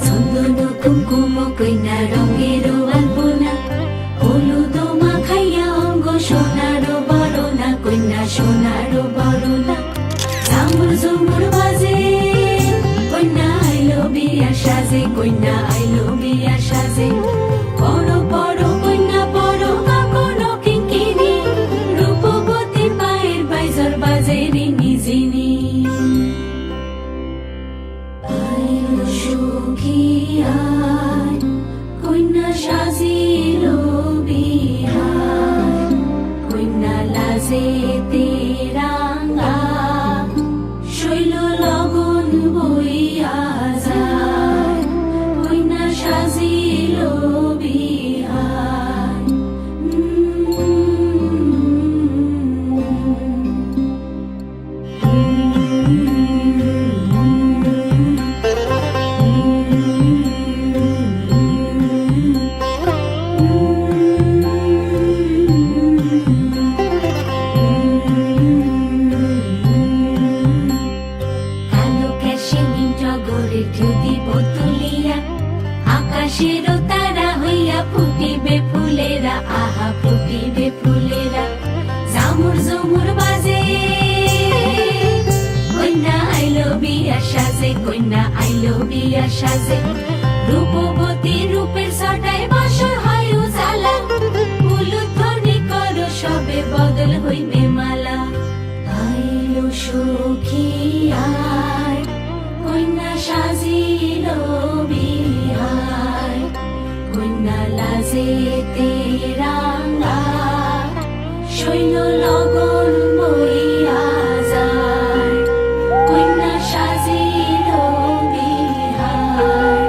চন্দন কুমকুম কইনা রঙের আলপনা, হলুদ মাখাইয়া অঙ্গ সোনার বরণা, কইনা সোনার বরণা। ঝামুর ঝুমুর বাজে কইনা আইলো বিয়া সাজে, কইনা আইলো বিয়া সাজে। পড়ো পড়ো কইনা পড়ো কাকনো কিঙ্কিনি, রূপবতীর পায়ের বাইজর বাজে রিনি ঝিনি। আইলো সখী আয়, কইনা সাজিলো বিহার, কইনা লাজেতে রাঙা, শৈল লগন বইয়া যায়, কইনা সাজিলো বিহার। কালো ক্যাশিনী টগরের ঢেউ দিব তুলিয়া, আকাশের তারা হইয়া ফুটিবে ফুলেরা, আহা ফুটিবে ফুলেরা। ঝামুর ঝুমুর বাজে কইনা আইলো বিয়া সাজে, কইনা আইলো বিয়া সাজে। রূপবতী রূপের ছটায় বাসর হয় উজালা, উলুধ্বনি করো সবে বদল হইবে মালা। আইলো সখী আয়, কইনা সাজিলো বিহার, কইনা লাজেতে রাঙা, শৈল লগন বইয়া যায়, কইনা সাজিলো বিহার।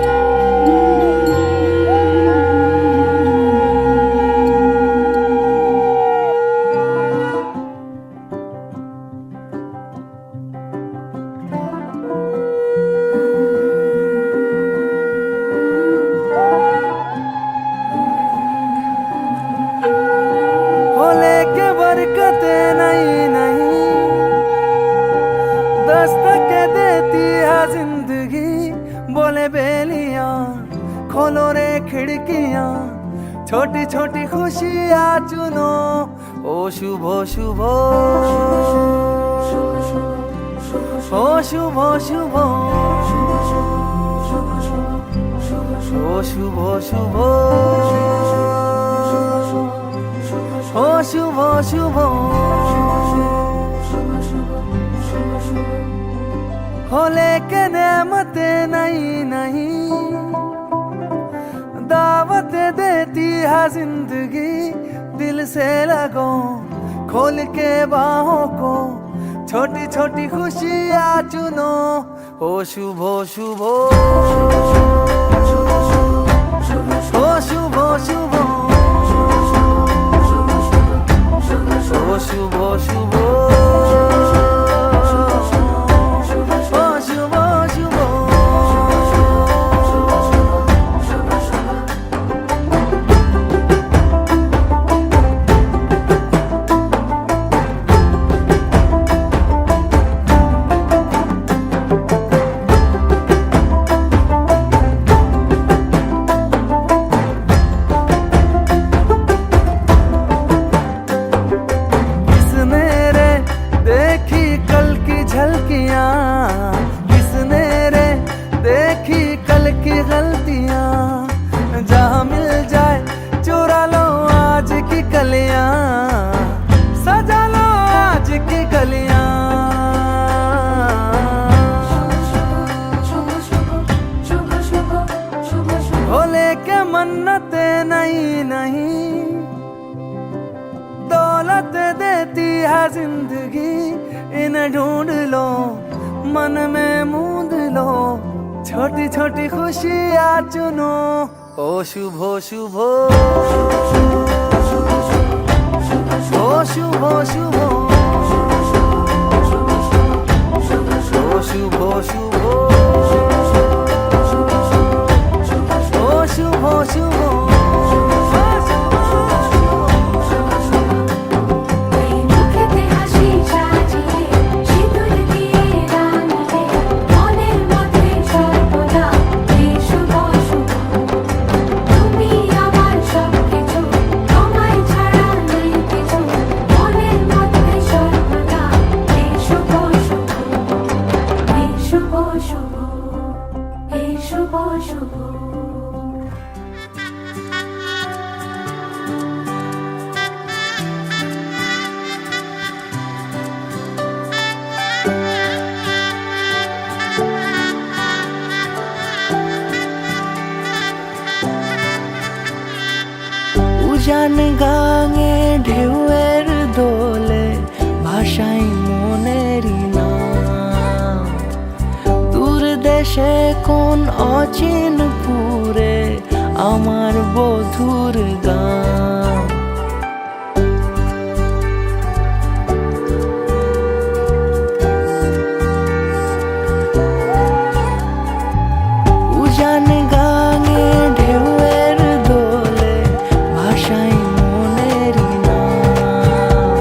होले के बरकते नहीं नहीं, दस्तक देती है जिंदगी। बोले बेलियां खोलो रे खिड़कियां, छोटी छोटी खुशियां चुनो। ओ शुभ शुभ, ओ शुभ शुभ, ओ शुभ शुभ, ओ शुभ शुभ। हो लेके नेमते नहीं नहीं, दावत देती है जिंदगी। दिल से लगो खोल के बाहों को, छोटी छोटी खुशियाँ चुनो। ओ शुभ शुभ, ओ शुभ शुभ, ओ शुभ शुभ, ओ शुभ शुभ। मन्नते नहीं नहीं, दौलत देती है जिंदगी। इन्हें ढूंढ लो, मन में मूंद लो, छोटी छोटी खुशियाँ चुनो। ओ शुभ शुभ, ओ शुभ शुभ, ओ शुभ शुभ, ओ शुभ शुभ। উজান গাঙে ঢেউয়ের দোলে ভাষাই মনেরই নাম। দূর দেশে কোন অচিনপুরে আমার বধুর গান। উজান গাঙে ঢেউয়ের দোলে ভাষাই মনেরই নাম।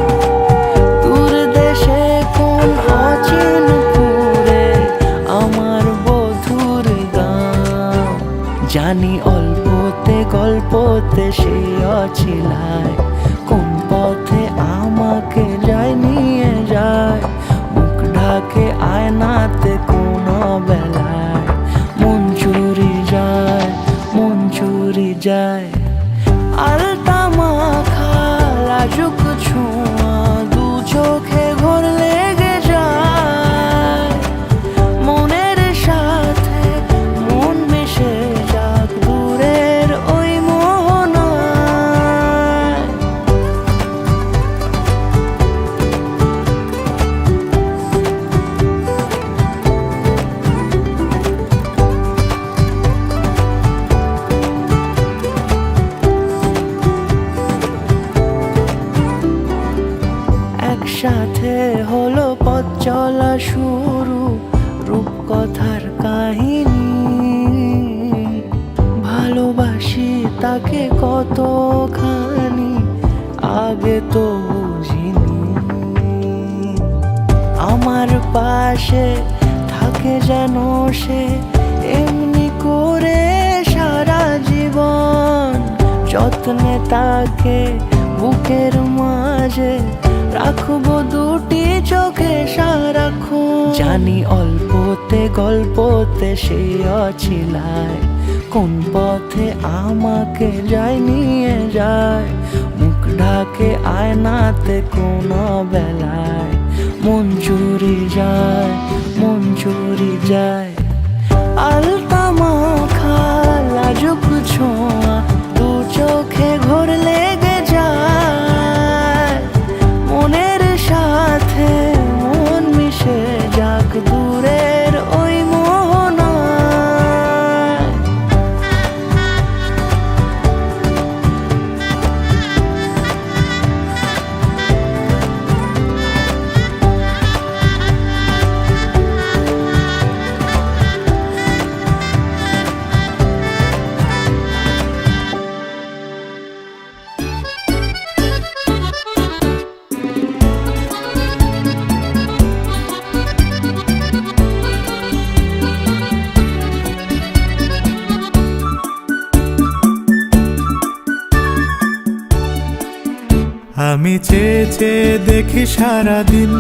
দূর দেশে কোন অচিনপুরে আমার বধুর গান। জানি অল্পতে গল্পতে সে অছিলায় কোন পথে আমাকে যায় নিয়ে যায়। মুখ ঢাকে আয়নাতে কোন বেলায় মন চুরি যায়, মন চুরি যায়। আলতা মাখা লাজুক ছোঁয়া দু চোখে ঘোর লেগে যায়। মনের সাথে মন মিশে যাক দূরের ওই মোহনায়। একসাথে হলো পথ চলা শুরু, রূপকথার কাহিনী। ভালোবাসি তাকে কতখানি আগে তো বুঝিনি। আমার পাশে থাকে যেন সে এমনি করে সারা জীবন। যত্নে তাকে বুকের মাঝে রাখবো দুটি চোখে সারাক্ষণ। জানি অল্পতে গল্পতে সে অছিলায় কোন পথে আমাকে যায় নিয়ে যায়। মুখ ঢাকে আয়নাতে কোন বেলায় মন চুরি যায়, মন চুরি যায়। আলতা মাখা লাজুক ছোঁয়া দু চোখে ঘোর লেগে যায়। মনের সাথে মন মিশে যাক দূরের ওই মোহনায়। আমি চেয়ে চেয়ে দেখি সারাদিন,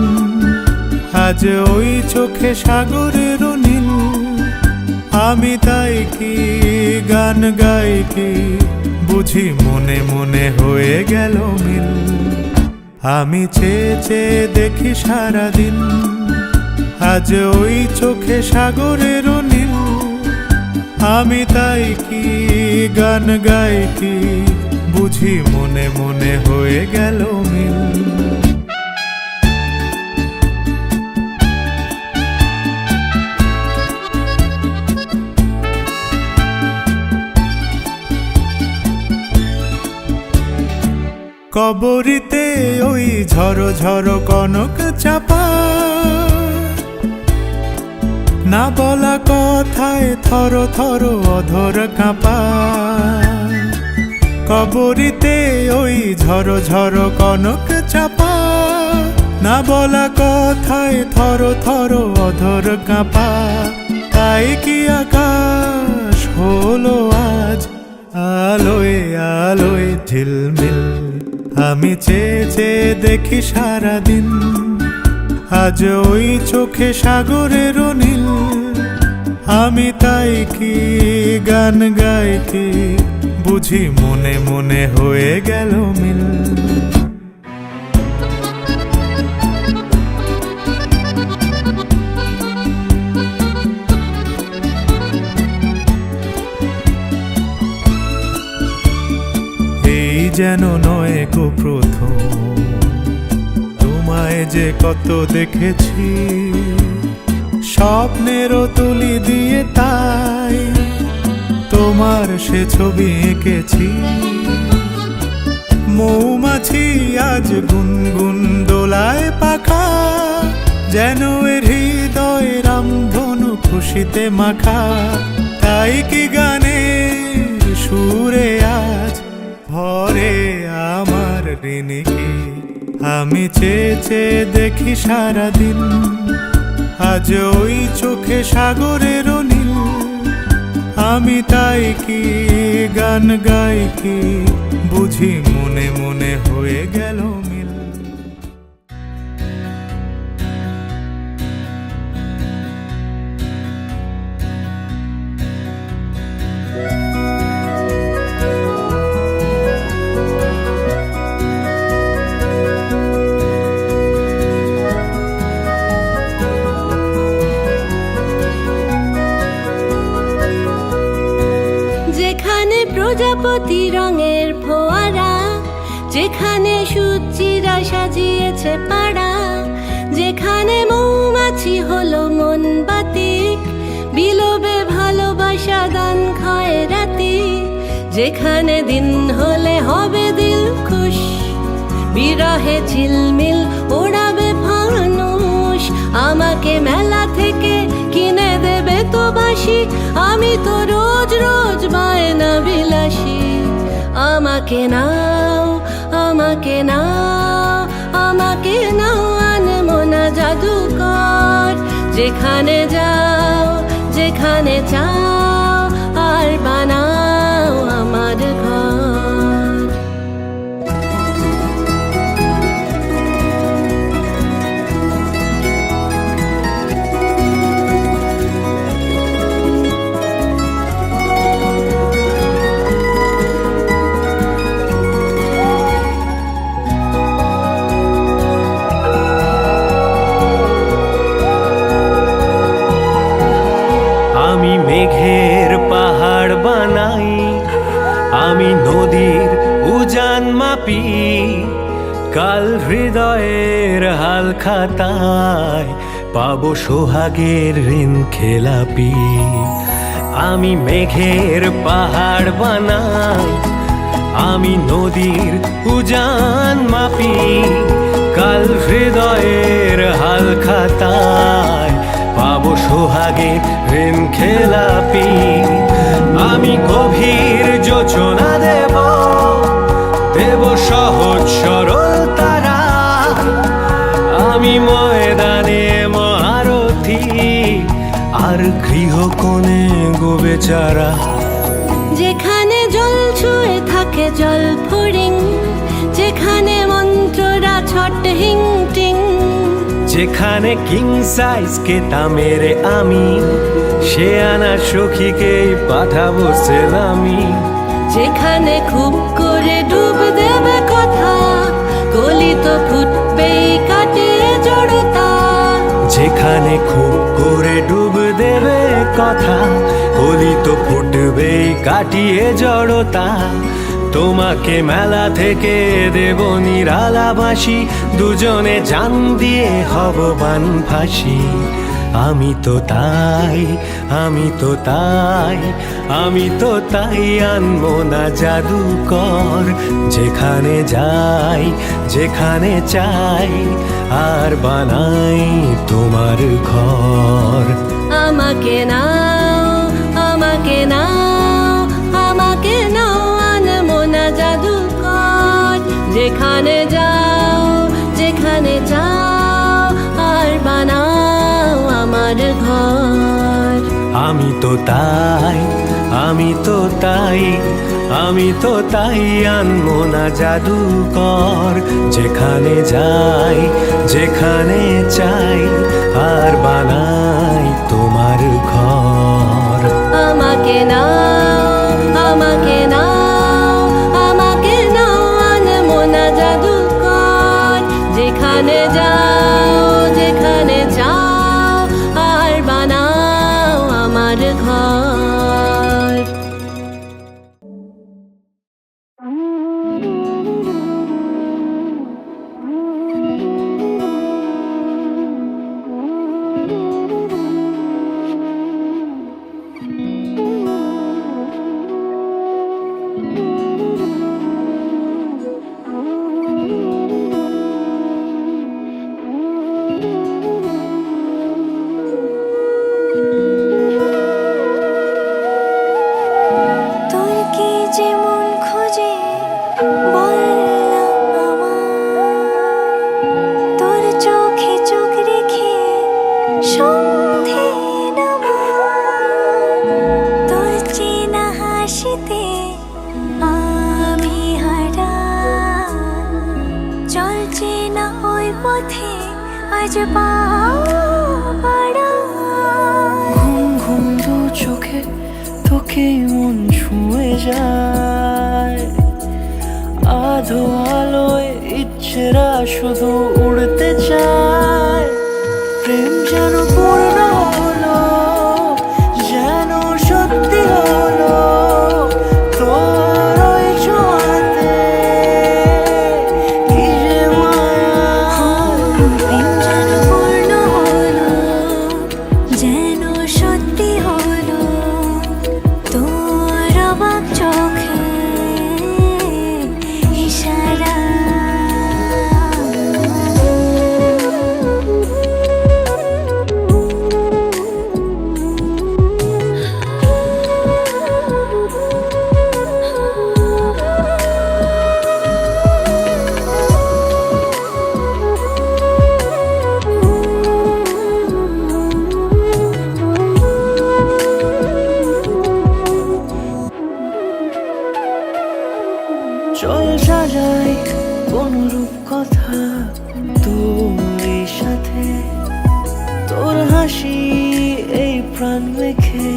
আজ ওই চোখে সাগরের নীল। আমি তাই কি গান গাই কি বুঝি মনে মনে হয়ে গেল মিল। আমি চেয়ে চেয়ে দেখি সারাদিন, আজ ওই চোখে সাগরের নীল। আমি তাই কি গান গাই কি বুঝি মনে মনে হয়ে গেল মিল। কবরিতে ওই ঝড়ো ঝড়ো কনক চাপা, না বলা কথায় থর থর অধর কাঁপা। কবরিতে ওই ঝড়ো ঝড়ো কনক চাপা, না বলা কথায় থর থর অধর কাঁপা। তাই কি আকাশ হলো আজ আলোয় আলোয় ঝিলমিল। আমি চেয়ে চেয়ে দেখি সারাদিন, আজ ওই চোখে সাগরের নীল। আমি তাই কি গান গাই কি বুঝি মনে মনে হয়ে গেল মিল। এই যেন নয় গো প্রথম, তোমায় যে কত দেখেছি স্বপ্নেরও তুলি দিয়ে, তাই তোমার সে ছবি এঁকেছি। মৌমাছি আজ গুনগুন দোলায় পাখা, যেন এর হৃদয় রামধনু খুশিতে মাখা। তাই কি গানের সুরে আজ ভরে আমার ঋণীকে, আমি চেয়ে চেয়ে দেখি সারাদিন, আজ ওই চোখে সাগরের নীল। আমি তাই কি গান গাই কি বুঝি, মনে মনে হয়ে গেল মিল। যেখানে প্রজাপতি রঙের ফোয়ারা, যেখানে সূর্যিরা সাজিয়েছে পাড়া, যেখানে মৌমাছি হলো মন বাতিক, বিলোবে ভালোবাসা গান খায় রাতি, যেখানে দিন হলে হবে দিল খুশ, বিরহে ঝিলমিল ওড়াবে ফানুষ, আমাকে মেলা থেকে কিনে দেবে তো বাসি, আমি তো রোজ রোজ বায়না বিলাসী। আমাকে নাও, আমাকে নাও, আমাকে নাও আনমনা জাদুকর, যেখানে যাও যেখানে চাও আর বানাও আমার ঘর। আমি মেঘের পাহাড় বানাই, আমি নদীর উজান মাপি, কাল হৃদয়ের হাল খাতায় পাবো সোহাগের ঋণ খেলাপি। আমি মেঘের পাহাড় বানাই, আমি নদীর উজান মাপি, কাল হৃদয়ের হাল খাতায় পাবো সোহাগে ঋণ খেলাপি। আমি গভীর যোচনা দেব, দেব সহজ সরল তারা, আমি ময়দানে মহারথী আর গৃহকোণে গো বেচারা। যেখানে জল ছুঁয়ে থাকে জল ফড়িং, যেখানে মন্ত্ররা ছট হিং টিং, যেখানে কিং সাইজ কেতা মেরে আমি, সে আনা সখীকেই পাঠাবো সেলামি। যেখানে খুব করে ডুব দেবে কথা, কলি তো ফুটবেই কাটিয়ে জড়তা, যেখানে খুব করে ডুব দেবে কথা, কলি তো ফুটবেই কাটিয়ে জড়তা। তোমাকে মেলা থেকে দেব নিরালাবাসী, দুজনে জান দিয়ে হব বান ফাঁসি। আমি তো তাই, আমি তো তাই, আমি তো তাই আনবো না জাদুকর, যেখানে যাই যেখানে চাই আর বানাই তোমার ঘর। আমাকে নাও, আমাকে নাও, আমাকে নাও আনমনা জাদুকর, যেখানে যাও যেখানে যাও আর বানাও আমার ঘর। আমি তো তাই, আমি তো তাই, আমি তো তাই আনবো না জাদুকর, যেখানে যাই যেখানে চাই আর বানাই তোমার ঘর। আমাকে নাও, আমাকে নাও, আমাকে নাও আনমনা জাদুকর, যেখানে যাও যেখানে যাও আর বানাও আমার ঘর। তোর চোখে চোখ রেখে সন্ধে তোর চেনা হাসিতে আমি হারা চলছে না ওই পথে আজ পাড়া ঘুম ঘুম দু চোখে তোকে মন ছুঁয়ে যায় আধো আলোয় ইচ্ছেরা শুধু উড়তে চায় প্রেম যেন পূর্ণ হলো যেন সত্যি হলো তোর ওই ছোঁয়াতে কি যে মায়া প্রেম যেন পূর্ণ হলো যেন সত্যি হলো তোর অবাক চোখে ইশারা চল সাজাই অনুরূপ কথা তোর সাথে তোর হাসি এই প্রাণ রেখে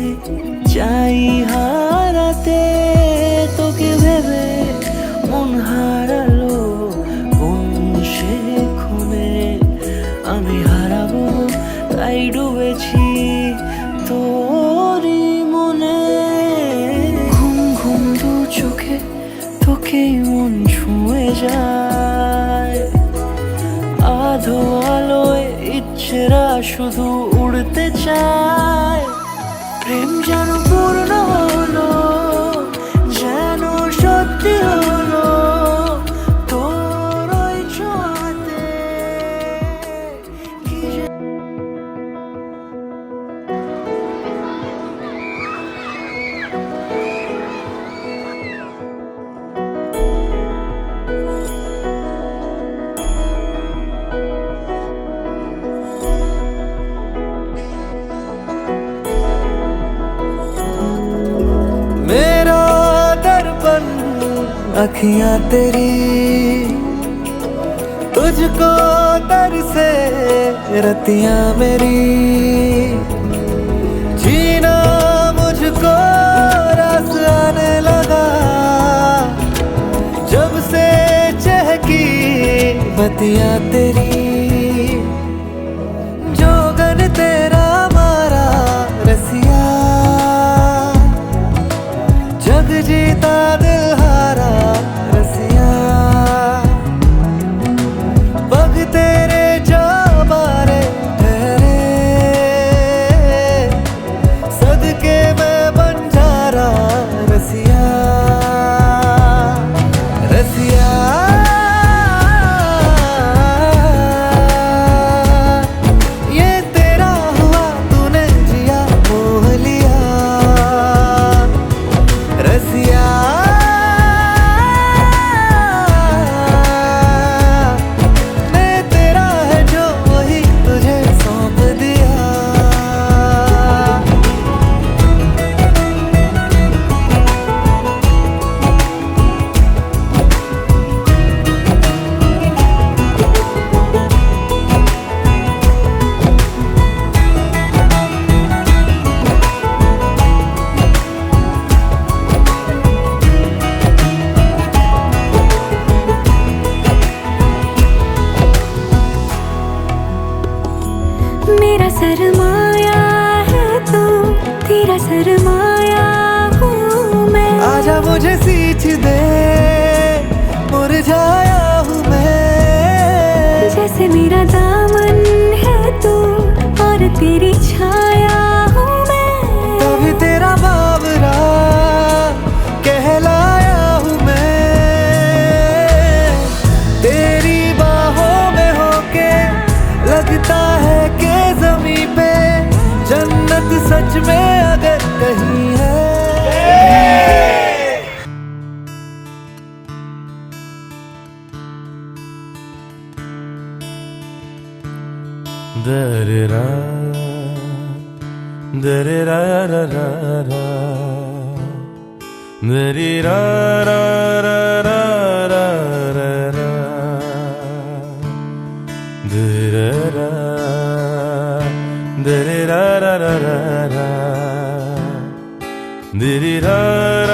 চাই হারাতে তোকে ভেবে মন হারালো কোন সে ক্ষণে আমি হারাবো তাই ডুবেছি তোরই মনে ঘুম ঘুম দু চোখে তোকেই মন ছুঁয়ে যায় আধো আলোয় ইচ্ছেরা শুধু উড়তে চায় প্রেম যেন পূর্ণ হলো যেন সত্যি হলো তোর ওই ছোঁয়াতে কি যে मेरा दर्पण अखियां तेरी तुझको तरसे रतियां मेरी जीना मुझको रस आने लगा जब से चहकी बतियां तेरी जोगन तेरा मारा रसिया जग जीता दिल हारा रसिया पग तेरे जा बारे ठहरे सदके मैं बंजारा रसिया रसिया ये तेरा हुआ तूने जिया मोह लिया रसिया मैं तेरा है जो वही तुझे सौंप दिया मेरा सरमाया है तू तेरा सरमाया हूँ मैं आजा मुझे सींच दे मुरझाया हूँ मैं जैसे मेरा दामन है तू और तेरी छाया हूँ मैं तभी तेरा बाबरा कहलाया हूँ मैं तेरी बाहों में होके लगता है कि ज़मीं पे जन्नत सच में अगर कहीं है Da-da-da, da-da-da-da-da-da, da-dee-da-da-da-da-da-da, da-da-da, da-dee-da-da-da-da-da, da-dee-da-da-da-da-da,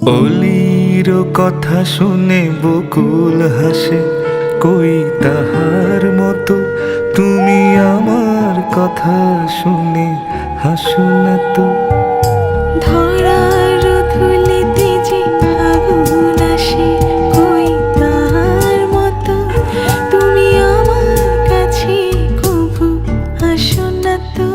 অলির কথা শুনে বকুল হাসে, কই তাহার মতো তুমি আমার কথা শুনে হাসো না তো। ধরার ধুলিতে যে আগুন আসে, কই তার মতো তুমি আমার কাছে কভু আসো না তো।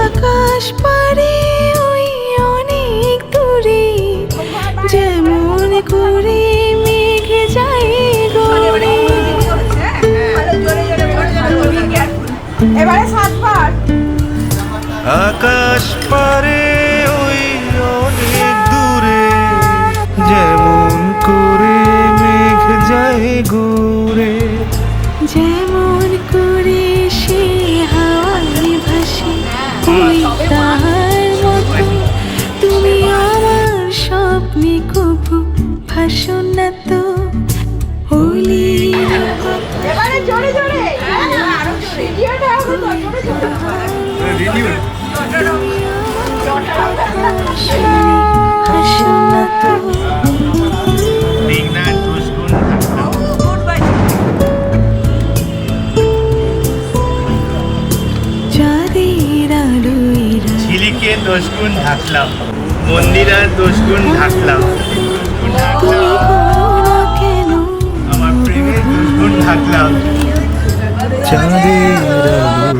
আকাশ পারে ওই অনেক দূরে, যেমন করে মেঘ যায় গড়ে। এবারে 7 বার। আকাশ পারে ওই অনেক দূরে, যেমন করে মেঘ যায় ঘুরে। যেমন করে সে হাওয়ায় ভাসে, ওই তার মতো তুমি আমার স্বপ্নে কভু ভাসো না তো। অলির এবারে জোরে জোরে। আরো জোরে। রেডিওটা এখন জোরে জোরে। হাসো না তো। চাঁদের আলোয় ঝিলিকে 10 গুণ ঢাকলাম, মন্দিরার 10 গুণ ঢাকলাম, তুমি করো না কেন আমার প্রেমের 10 গুণ ঢাকলাম,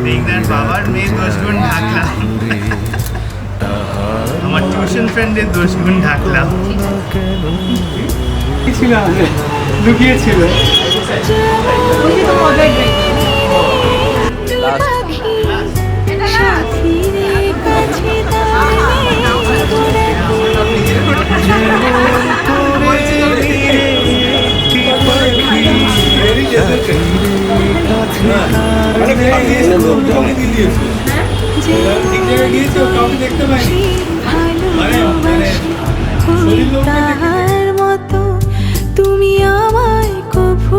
মেঘনার বাবার মেয়ে 10 গুণ ঢাকলাম, আমার টিউশন ফ্রেন্ডের 10 গুণ ঢাকলাম। লুকিয়েছিল। পাখি সাথীর কাছে তাহার মতো তুমি আমায় কভু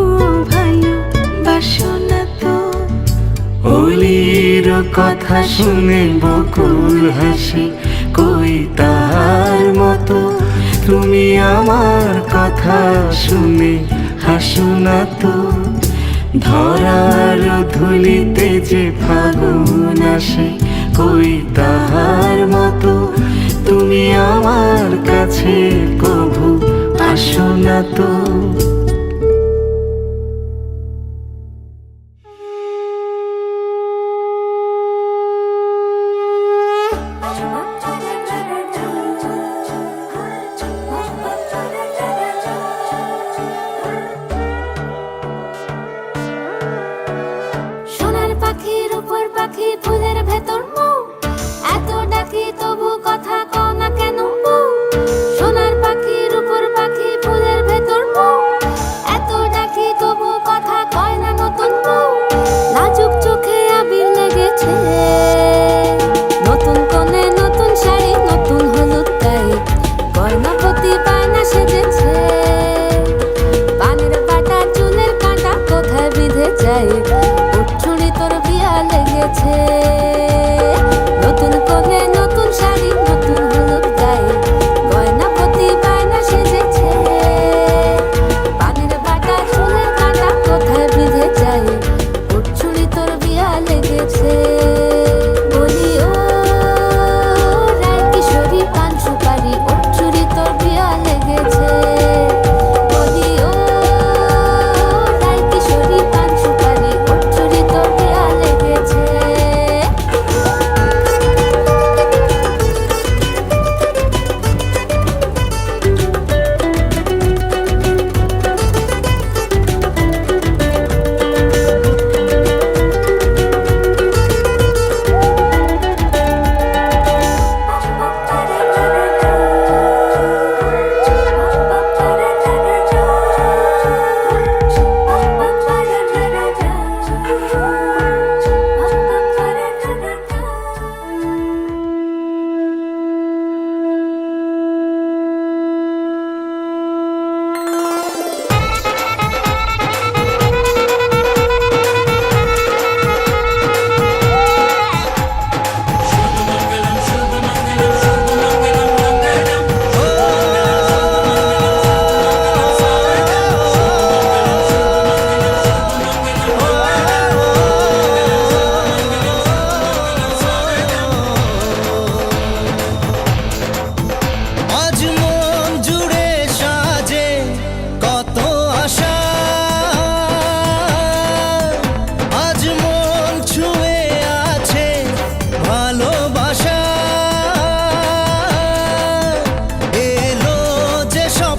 ভালোবাসো না তো। অলির কথা শুনে বকুল হাসে, কই তাহার মতো তুমি আমার কথা শুনে হাসো না তো। ধরার ধুলিতে যে ফাগুন আসে, কই তাহার মতো তুমি আমার কাছে কভু আসো না তো।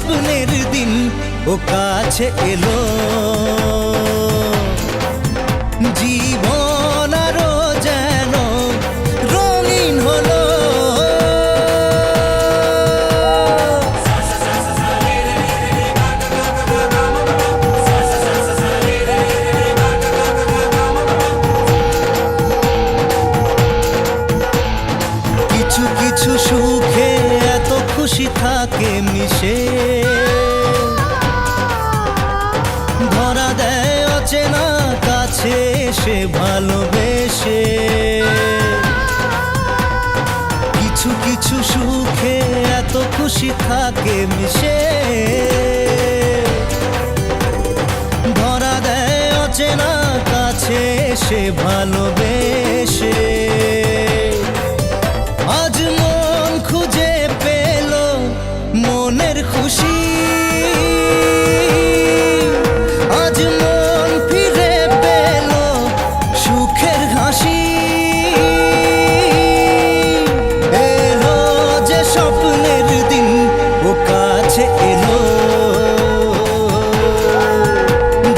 স্বপ্নের দিন ও কাছে এলো জীবন আরো যেন রঙিন হলো কিছু কিছু সুখে এত খুশি থাকে মিশে ধরা দেয় অচেনা কাছে এসে ভালোবেসে কিছু কিছু সুখে এত খুশি থাকে মিশে ধরা দেয় অচেনা কাছে এসে ভালোবেসে আজ মন খুঁজে পেল মনের খুশি আজ মন ফিরে পেল সুখের হাসি এলো যে স্বপ্নের দিন ও কাছে এলো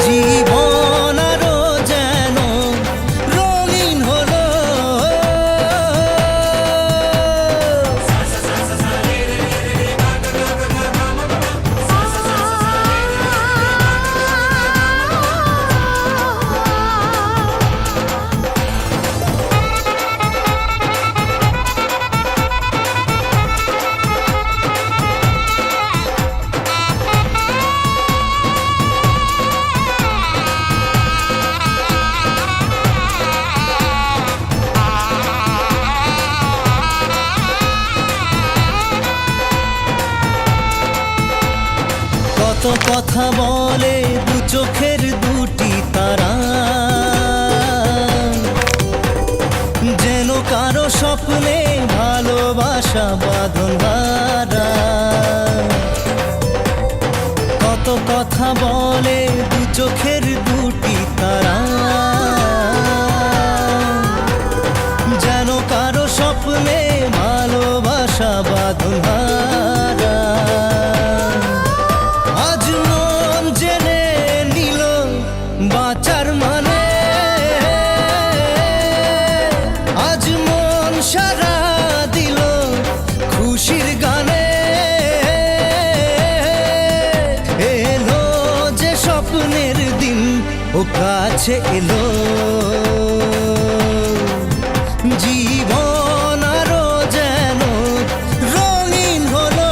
জীবন আরো যেন রঙিন হলো কত কথা বলে দু চোখের দুটি তারা যেন কারো স্বপ্নে ভালোবাসা বাঁধন হারা কত কথা বলে দু চোখের দুটি তারা যেন কারো স্বপ্নে ভালোবাসা বাঁধন হারা আজ মন জেনে নিল বাঁচার মানে আজ মন সারা দিল খুশির গানে এলো যে স্বপ্নের দিন ও কাছে এলো জীবন আরো যেন রঙিন হলো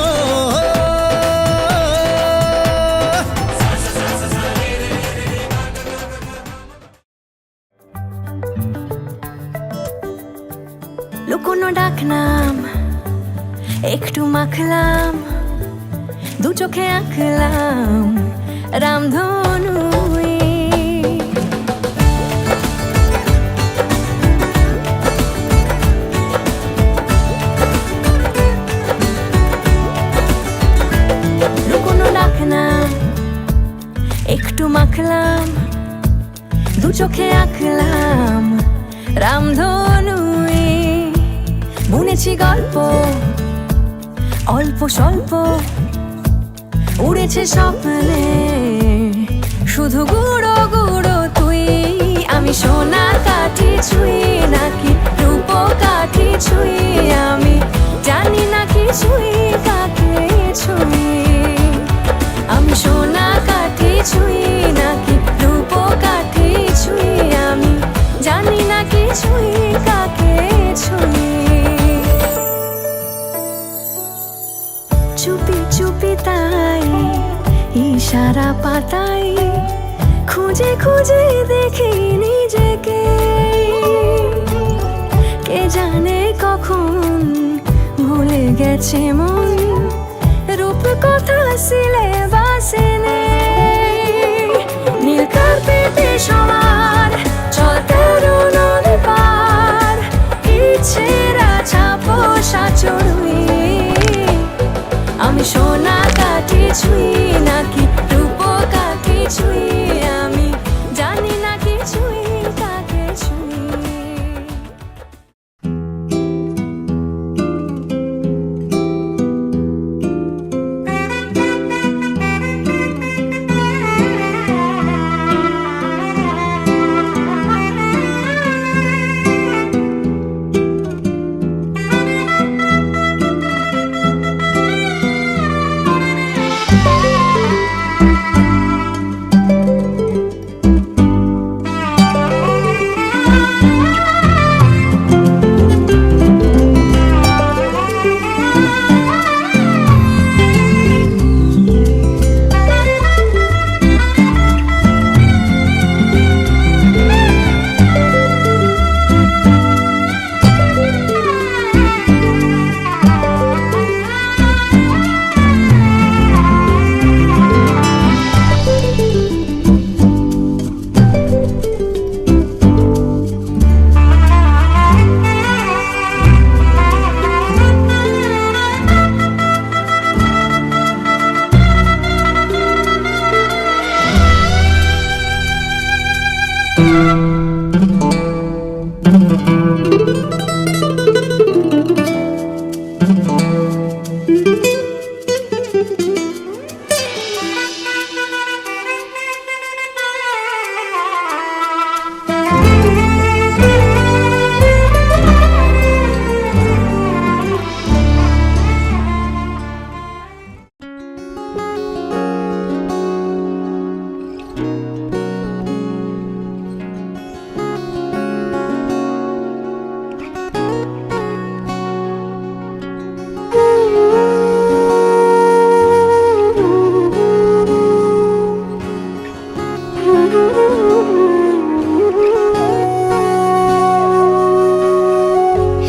লুকোনো ডাকনাম একটু মাখলাম দু চোখে আঁকলাম রামধনু লুকোনো ডাকনাম একটু মাখলাম দু চোখে আঁকলাম রামধনু বুনেছি গল্প অল্প স্বল্প উড়েছে স্বপ্নে শুধু গুঁড়ো গুঁড়ো তুই আমি সোনা কাঠি ছুঁই নাকি রূপ কাঠি ছুঁই আমি জানি না কিছুই কাকে ছুঁই আমি সোনা কাঠি ছুঁই নাকি রূপ কাঠি ছুঁই আমি জানি না কিছুই কাকে ছুঁই চুপি চুপি তাই ইশারা পাতাই খুঁজে খুঁজে দেখি নিজেকে কে জানে কখন ভুলে গেছে মন রূপ কথা সিলেবাসে নেই নীল কার্পেটে সবার চলতে নদী পার ইচ্ছেরা ছাপো সাচড়ুই আমি সোনা কাঠি ছুঁই নাকি রূপ কাঠি ছুঁই আমি জানি না কিছুই কাকে ছুঁই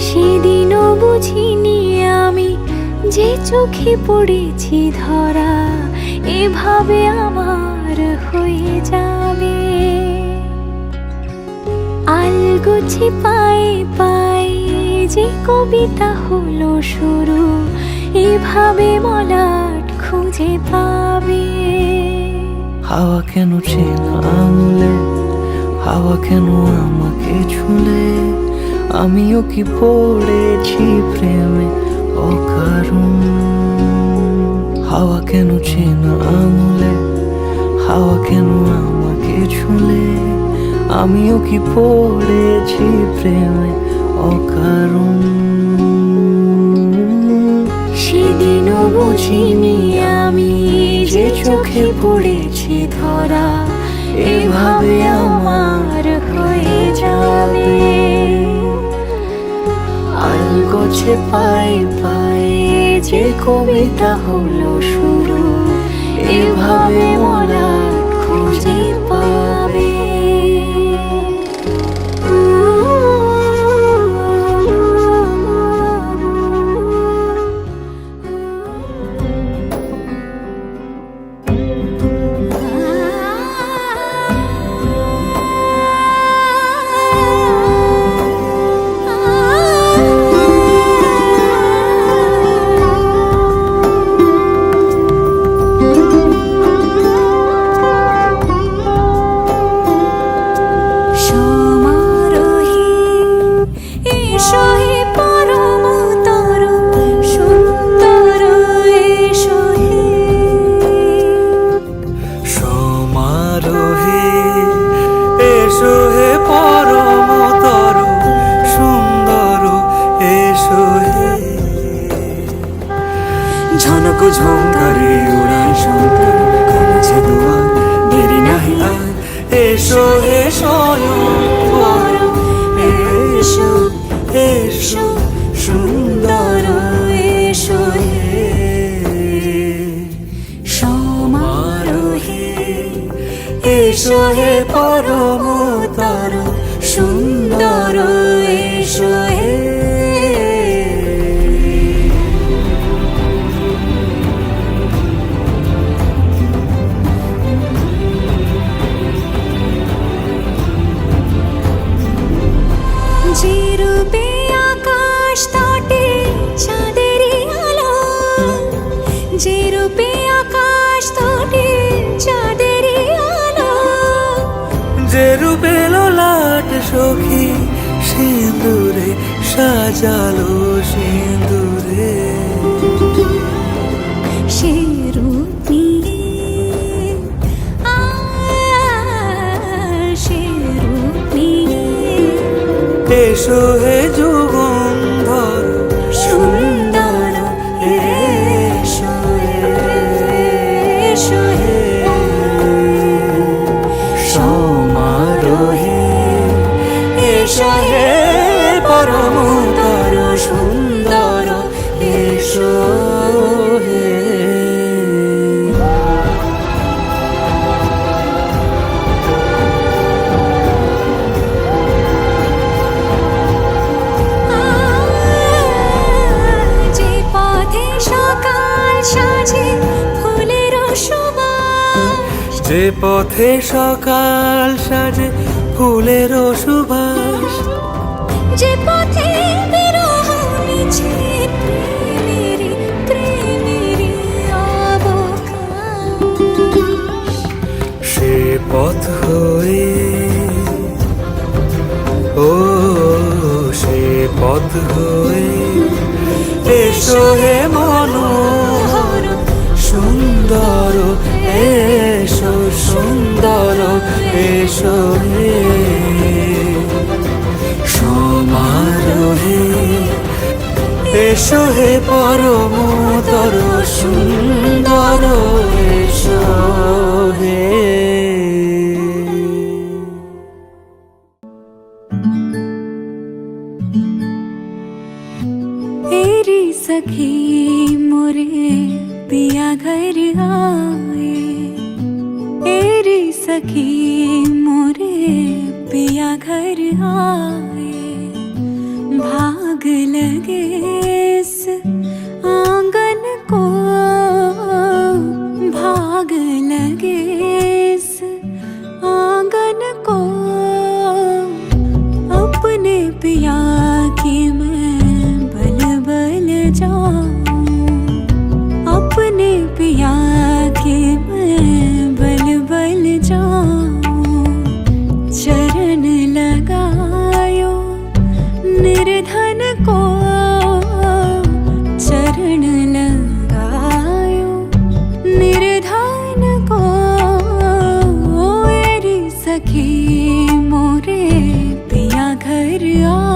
সেদিনও বুঝিনি আমি যে চোখে পড়েছি ধরা এভাবে আমার হয়ে যাবে। আলগোছে পায়ে পায়ে যে কবিতা হলো শুরু এভাবে মলাট খুঁজে পাবে। হাওয়া কেন চেনা আঙুলে, হাওয়া কেন আমাকে ছুলে, আমিও কি পড়েছি প্রেমে অকারণ। হাওয়া কেন চেনা আঙুলে, হাওয়া কেন আমাকে ছুলে, আমিও কি পড়েছি প্রেমে অকারণ। সেদিনও বুঝিনি আমি যে চোখে পড়েছি ধরা এভাবে আমার হয়ে যাবে। আলগোছে পায়ে পায়ে যে কবিতা হলো শুরু এভাবে মলাট খুঁজে পাবে। ঝনক ঝঙ্কারে উড়ায় শঙ্কর করেছে দুয়ার দেরি নাহি আর। এসো হে স্বয়ংবর, এসো এসো সুন্দর এসো হে সমারোহে। এসো হে পরমতর সুন্দর এসো হে। যে রূপে আকাশ তটে চাঁদেরই আলো, যে রূপে আকাশ তটে চাঁদেরই আলো, যে রূপে ললাট সখী সিঁদুরে সাজালো সিঁদুরে। সে রূপ নিয়ে সে রূপ নিয়ে এসো হে যুগন্ধর সুন্দর এসো এসো হে সমারোহে। এসো হে পরমতর সুন্দর এসো হে। যে পথে সকাল সাজে ফুলের সুবাস, যে পথে সকাল সাজে ফুলের সুবাস, যে পথে বিরহ মিছে প্রেমেরই প্রেমেরই অবকাশ। সে পথ হয়ে ও সে পথ হয়ে এসো হে মনোহর এসো হে সমারোহে এসো হে পরমতর সুন্দর এসো হে। तेरी सखी मोरे पिया घर आए, तेरी सखी मोरे पिया घर आए, भाग लगे इस आंगन को, भाग लगे इस आंगन को, अपने पिया की मैं बल बल जाऊं, अपने पिया की मैं बल बल जाऊं, चरण लगायो निर्धन को, चरण लगायो निर्धन को, मेरी सखी मोरे पिया घर आए।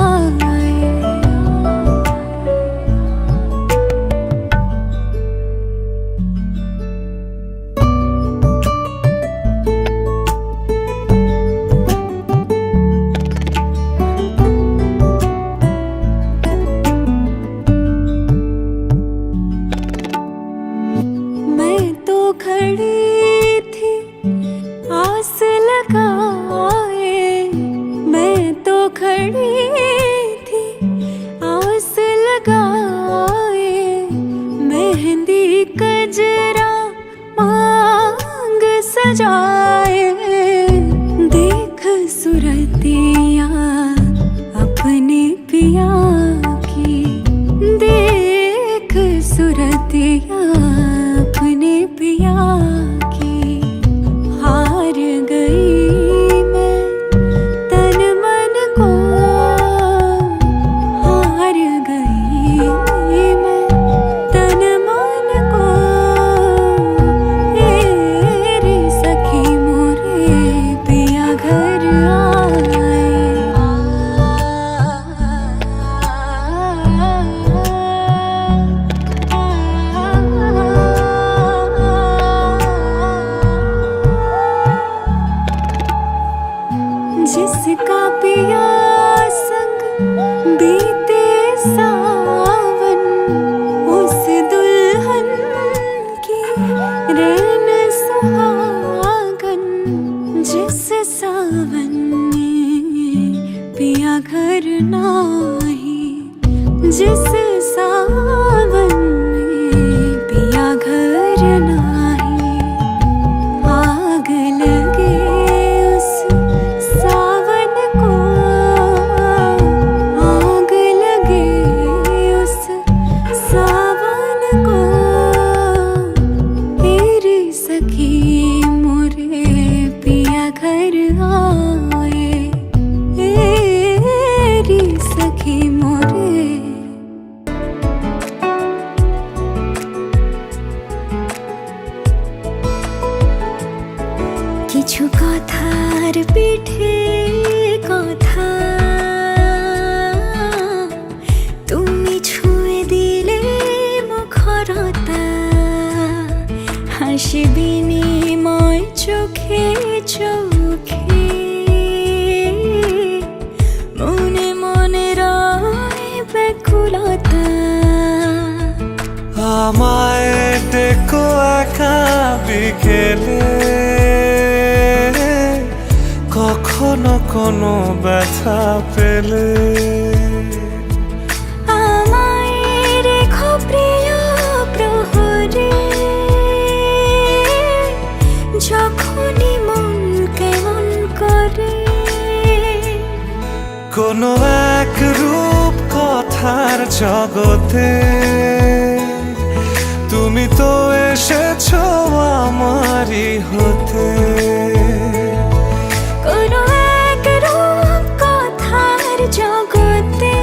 मैं तो खड़ी थी आस लगाए, मैं तो खड़ी थी आस लगाए, मेहंदी कजरा मांग सजाए, देख सुरतिया अपने पिया की, देख सुरतिया अपने पिया की, हार गई मैं तन मन को, हार गई मैं तन मन को, मेरी सखी मोरे पिया घर जिसका पिया संग बीते सावन, उस दुल्हन की रैन सुहागन, जिस सावन में पिया घर नाही, जिस सावन में पिया घर नाही, आग लगे उस सावन को, आग लगे उस सावन को, तेरी सखी मोरे पिया घर आए, तेरी सखी मोरे। কিছু কথার পিঠে কথা তুমি ছুঁয়ে দিলে মুখরতা, হাসি বিনিময় চোখে চোখে, মনে মনে রয় ব্যাকুলতা, আমায় ডেকো একা বিকেলে, কখনো কোনো ব্যথা পেলে, আমায় রেখো প্রিয় প্রহরে, যখনই মন কেমন করে, কোনো এক রূপ কথার জগতে তুমি তো এসেছো আমারই হতে, কোনো এক রূপ কথার জগতে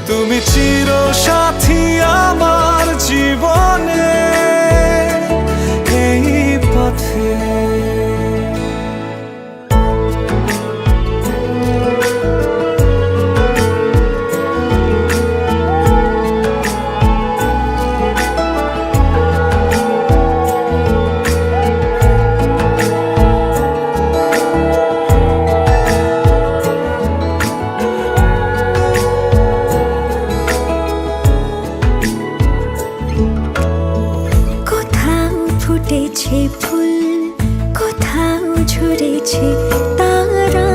তুমি চির সাথী আমার জীবনে, এই পথে ফুটেছে ফুল, কোথাও ঝরেছে তারা,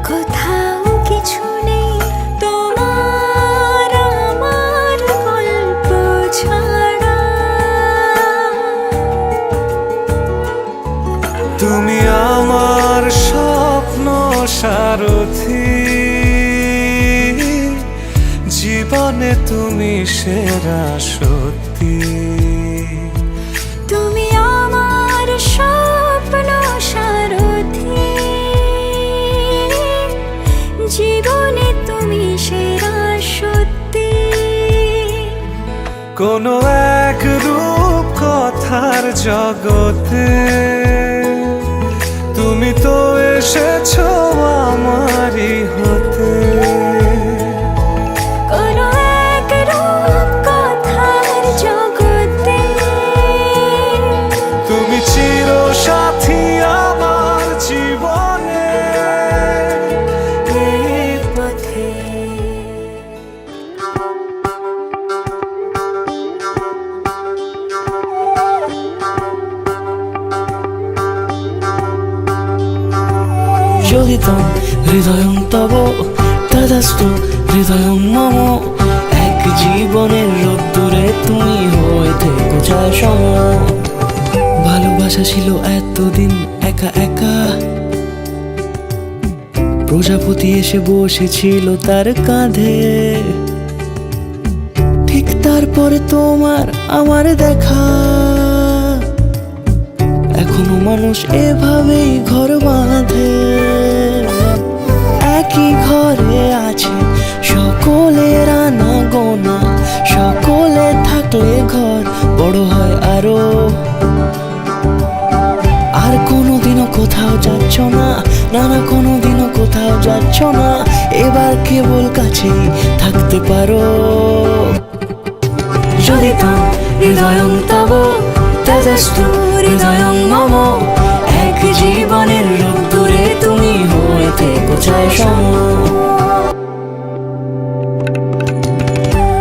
কোথাও কিছু নেই তোমার আমার গল্প ছাড়া। তুমি আমার স্বপ্ন সারথি, জীবনে তুমি সেরা সত্যি। তুমি আমার স্বপ্ন সারথি, জীবনে তুমি সেরা সত্যি। কোনো এক রূপ কথার জগতে তুমি তো এসেছো আমারই হতে। কোনো এক রূপ কথার জগতে তুমি চির সাথী আমার জীবনে এই পথে। যোগিতম হৃদয়ং তব তদস্তু হৃদয়ং মম। এক জীবনের রোদ্দুরে তুমি হয়ে থেকো যায় সম। ভালোবাসা ছিল এতদিন একা একা, প্রজাপতি এসে বসেছিল তার কাঁধে। ঠিক তারপরে তোমার আমার দেখা, এখনো মানুষ এভাবেই ঘর বাঁধে। একই ঘরে আছে সকলের আনা গোনা, সকলে থাকলে ঘর বড় হয় আরো। আর কোনোদিনও কোথাও যাচ্ছ না, না না কোনোদিনও কোথাও যাচ্ছ না, এবার কেবল কাছেই থাকতে পারো। যদি তো হৃদয়ং তব তেজস্তু হৃদয়ং মম। এক জীবনের রোদ্দুরে তুমি হয়ে থেকো চায় সম।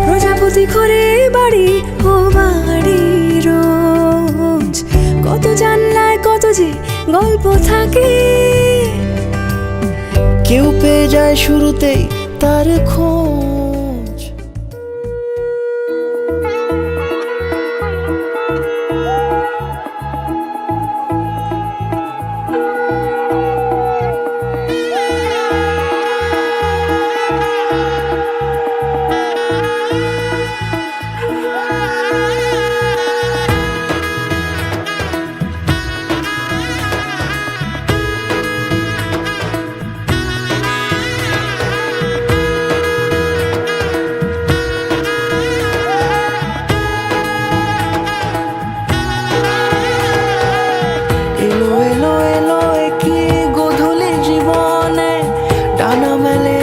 প্রজাপতি ঘরে বাড়ি ও বাড়ি রোজ, কত জানলায় কত যে গল্প থাকে। কেউ পেয়ে যায় শুরুতেই তার খোঁজ। এলো এলো এলো কি গোধূলি জীবনে, ডানা মেলে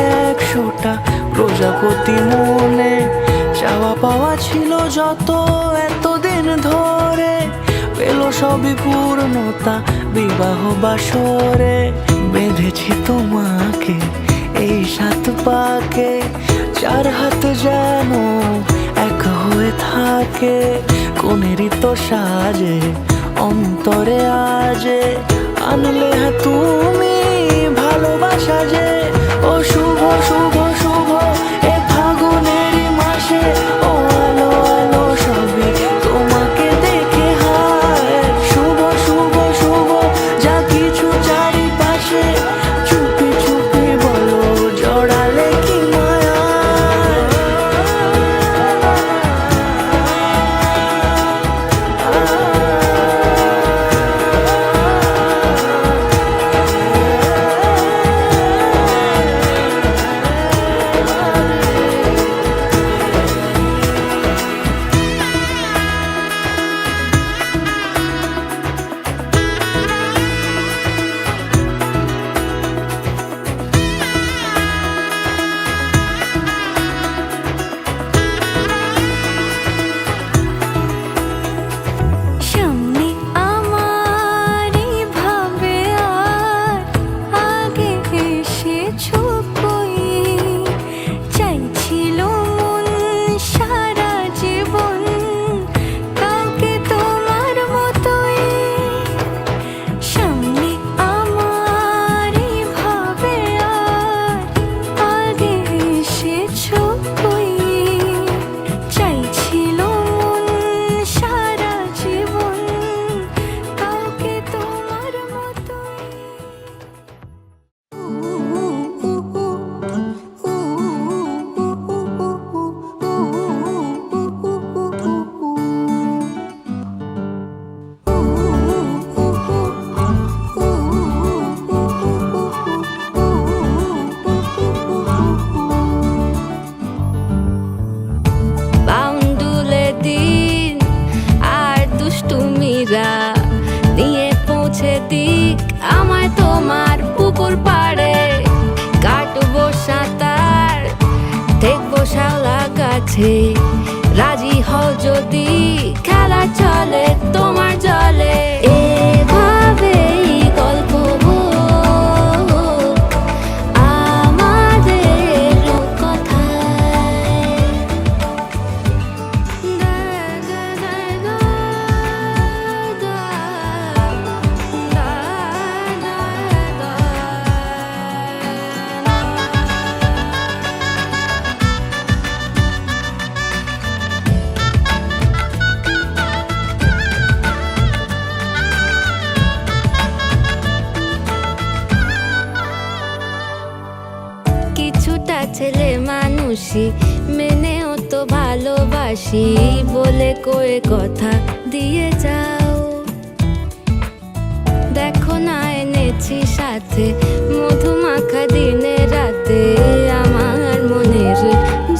100টা প্রজাপতি মনে। চাওয়া পাওয়া ছিল যত এতদিন ধরে, পেল সবই পূর্ণতা বিবাহ বাসরে। বেঁধেছি তোমাকে এই 7 পাকে, 4 হাত যেন এক হয়ে থাকে। কোনেরই তো সাজে অন্তরে আজে, আনলে তুমি ভালোবাসা যে। ও শুভ শুভ শুভ এ ফাগুনেরই মাসে, ও আলো আলো সবই তোমাকে দেখে হায়। শুভ শুভ শুভ যা কিছু চারিপাশে, চুপি চুপি বলো জড়ালে কি মায়া। কাছে রাজি হও যদি খেলা চলে তোমার জলে এভাবেই গল্প হোক আমাদের কথায় কিছুটা ছেলে মানুষই মেনেও তো ভালোবাসি বলে কয়ে কথা দিয়ে যাও দেখো না এনেছি সাথে মধুমাখা দিনে রাতে আমার মনের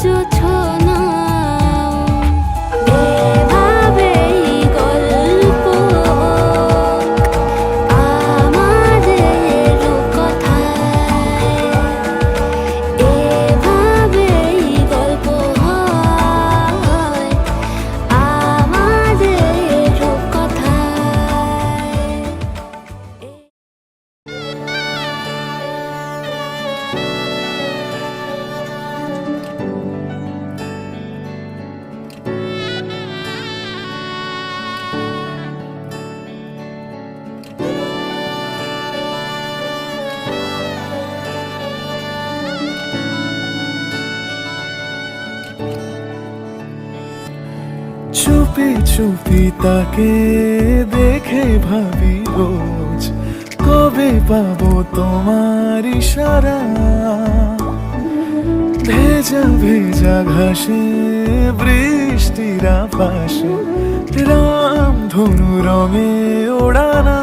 জোছনা এভাবেই গল্প আমাদের কথায় এভাবেই গল্প হয় আমাদের কথায় চুপি চুপি তাকে দেখে ভাবি রোজ কবে পাবো তোমার ইশারা ভেজা ভেজা ঘাসে বৃষ্টির পাশে রাম ধনু রঙে ওড়ানা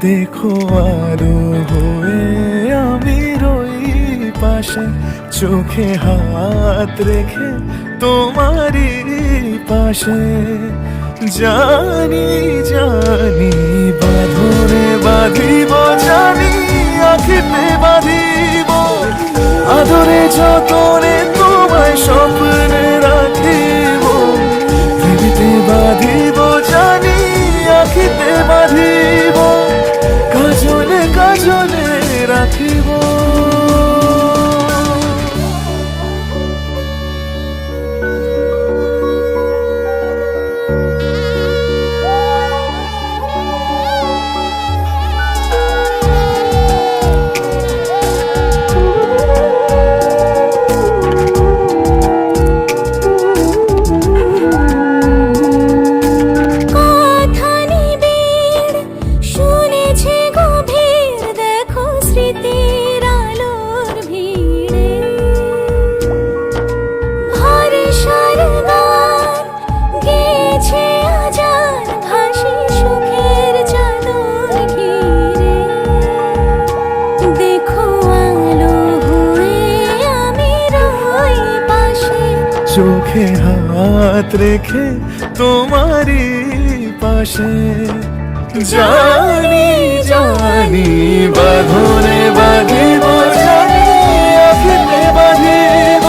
দেখো আলো হয়ে আমি রই পাশে চোখে হাত রেখে তোমারই পাশে জানি জানি বাঁধনে বাঁধিব জানি আঁখিতে বাঁধিব আদরে যতনে তোমায় স্বপ্নে রাখিব পৃথিবীতে বাঁধিব জানি আঁখিতে বাঁধিব কাজলে কাজলে রাখিব কথা নিবিড় শুনেছে গভীর দেখো স্মৃতির আলোর ভিড়ে ভরসার গান গেছে আজান ভাসি সুখের চাদর ঘিরে দেখো আলো হয়ে আমি রই পাশে চোখে হাত রেখে তোমারই পাশে জানি জানি বাঁধনে বাঁধিব জানি আঁখিতে বাঁধিব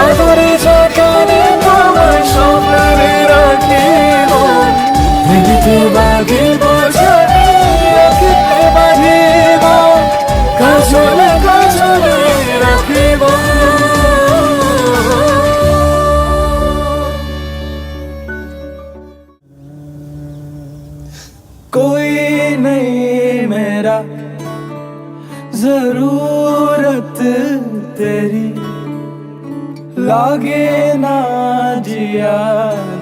আদরে যতনে তোমায় স্বপ্নে রাখিব পৃথিবীতে বাঁধিব জানি আঁখিতে বাঁধিব কাজলে কাজলে রাখিব कोई नहीं मेरा जरूरत तेरी लागे ना जिया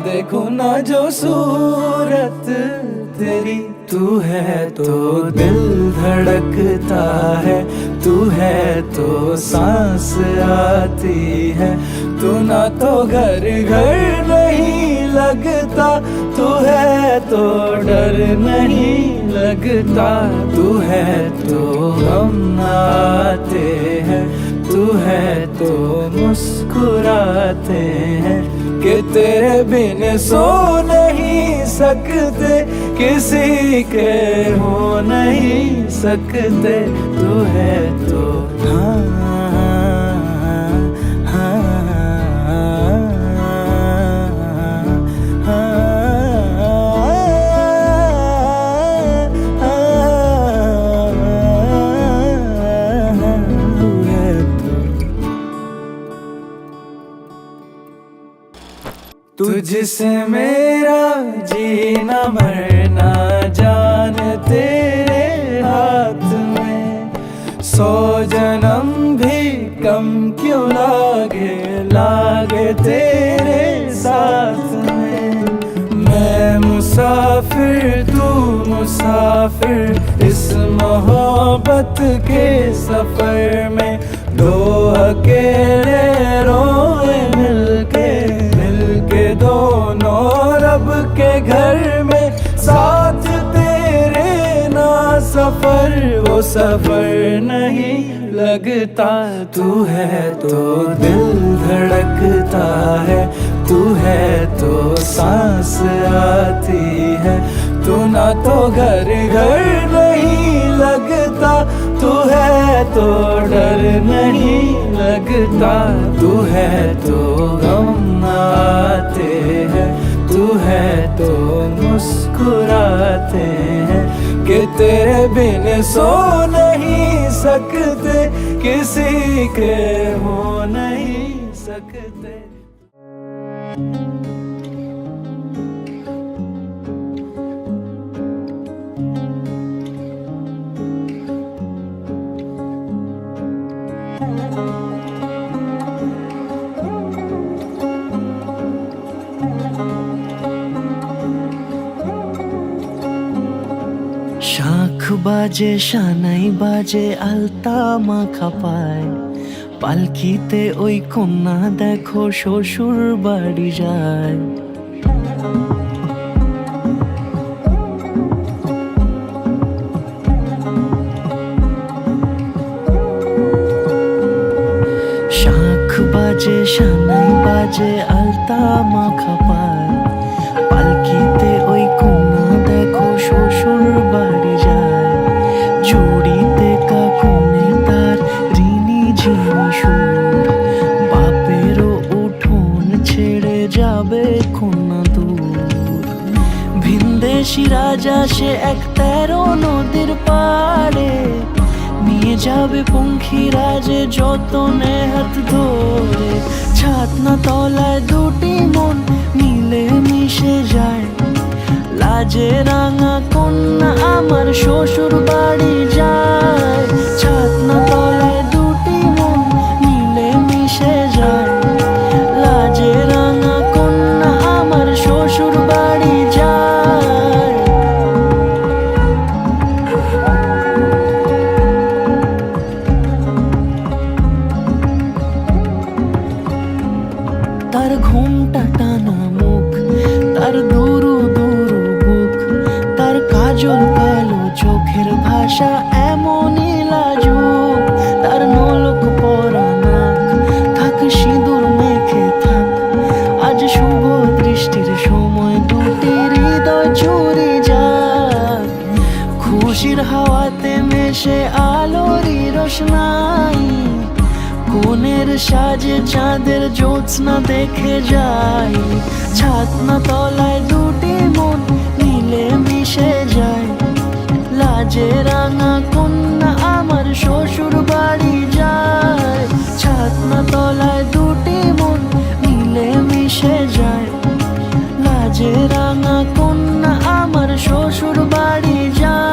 देखो ना जो सूरत तेरी तू है तो दिल धड़कता है तू है तो सांस आती है तू ना तो घर घर नहीं लगता तू है तो डर नहीं लगता तू है तो हम आते हैं तू है तो मुस्कुराते हैं कि तेरे बिन सो नहीं सकते किसी के हो नहीं सकते तू है तो हाँ हाँ तुझसे मेरा जीना मरना जान तेरे हाथ में, 100 जन्म भी कम क्यों लागे तेरे साथ में। मैं मुसाफिर तू मुसाफिर इस मोहब्बत के सफर में, दो अकेले रोए मिलके दोनों रब के घर में, साथ तेरे ना सफर वो सफर नहीं लगता। तू है तो दिल धड़कता है, तू है तो सांस आती है, तू ना तो घर नहीं लगता, तू है तो डर नहीं लगता, तू है तो गम आते हैं, तू है तो मुस्कुराते हैं, कि तेरे बिन सो नहीं सकते, किसी के हो नहीं सकते। শাঁখ বাজে সানাই বাজে আলতা মাখা পায়, পালকিতে ওই কন্যা দেখো শ্বশুর বাড়ি যায়। শাঁখ বাজে সানাই বাজে আলতা মাখা পায়, পালকিতে ওই কন্যা দেখো শ্বশুর বাড়ি যায়। জুড়িতে কাকুনে তার ঋণী ঝিনি সুর, বাপেরও উঠোন ছেড়ে যাবে কন্যা দূর। ভিনদেশি রাজা সে 13 নদীর পাড়ে, নিয়ে যাবে পঙ্খিরাজে যতনে হাত ধরে। ছাতনা তলায় দুটি মন মিলে মিশে যায়, লাজে রাঙা কন্যা আমার শ্বশুর বাড়ি যায়। ছাতনা তলায় দুটি মন মিলে মিশে যায়, লাজে রাঙা কন্যা আমার শ্বশুর বাড়ি যায়। তার ঘুমটা টানা মুখ, তার দুরু দুরু বুক, তার কাজল কালো চোখের ভাষা এমনই লাজুক। তার নলক পরা নাক, থাক সিঁদুর মেখে থাক, আজ শুভ দৃষ্টির সময় দুটি হৃদয় চুরি যাক। খুশির হাওয়াতে মেশে আলোরই রোশনাই, কোণের সাজে চাঁদের জ্যোৎস্না দেখে যাই। ছাতনা তলায় দুটি মন মিলে মিশে যায়, লাজে রাঙা কন্যা আমার শ্বশুর বাড়ি যায়। ছাতনা তলায় দুটি মন মিলে মিশে যায়, লাজে রাঙা কন্যা আমার শ্বশুর বাড়ি যায়।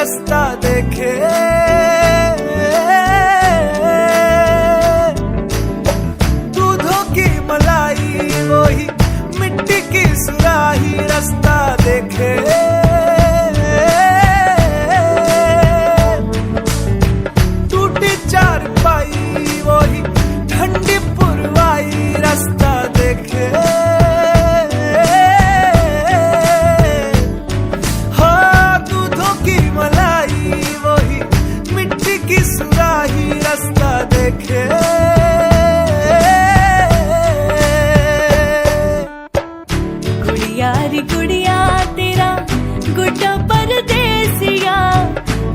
रास्ता देखे दूधों की मलाई वही मिट्टी की सुराही रास्ता देखे टूटी चारपाई वही ठंडी पुरवाई रास्ता देखे हाँ दूधों की मलाई वही मिट्टी की सुराही रास्ता देखे गुड़िया रे गुड़िया तेरा गुड्डा परदेसिया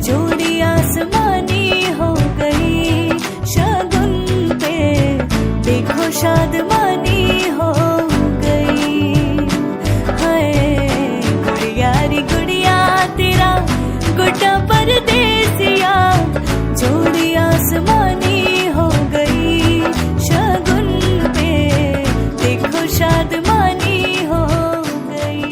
जोड़ी आसमानी हो गई शगुन पे देखो शादमानी हो गई हाय गुड़िया रे गुड़िया तेरा गुड्डा परदेसिया जोड़ी आसमानी हो गई शगुन पे देखो शादमानी हो गई।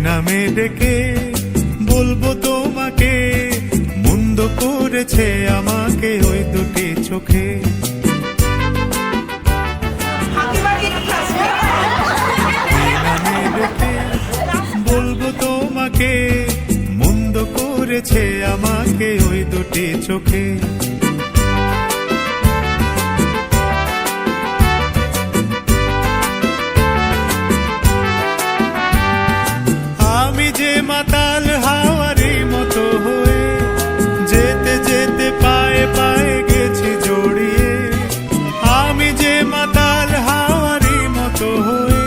নামে ডেকে বলবো তোমাকে মন্দ করেছে আমাকে ওই দুটি চোখে নামে ডেকে বলবো তোমাকে মন্দ করেছে আমাকে ওই দুটি চোখে মাতাল হাওয়ারি মতো হয়ে যেতে যেতে পায়ে পায়ে গেছি জড়িয়ে আমি যে মাতাল হাওয়ারি মতো হয়ে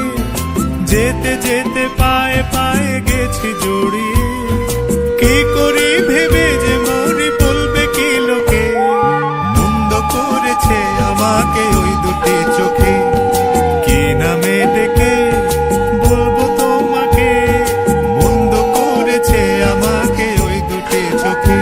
যেতে যেতে পায়ে পায়ে গেছি জড়িয়ে কি করি ভেবে যে মনে বলবে কি লোকে মন্দ করেছে আমাকে ওই দুটি চোখে কি নামে ডেকে বলবো তোমাকে মন্দ করেছে আমাকে ওই দুটি চোখে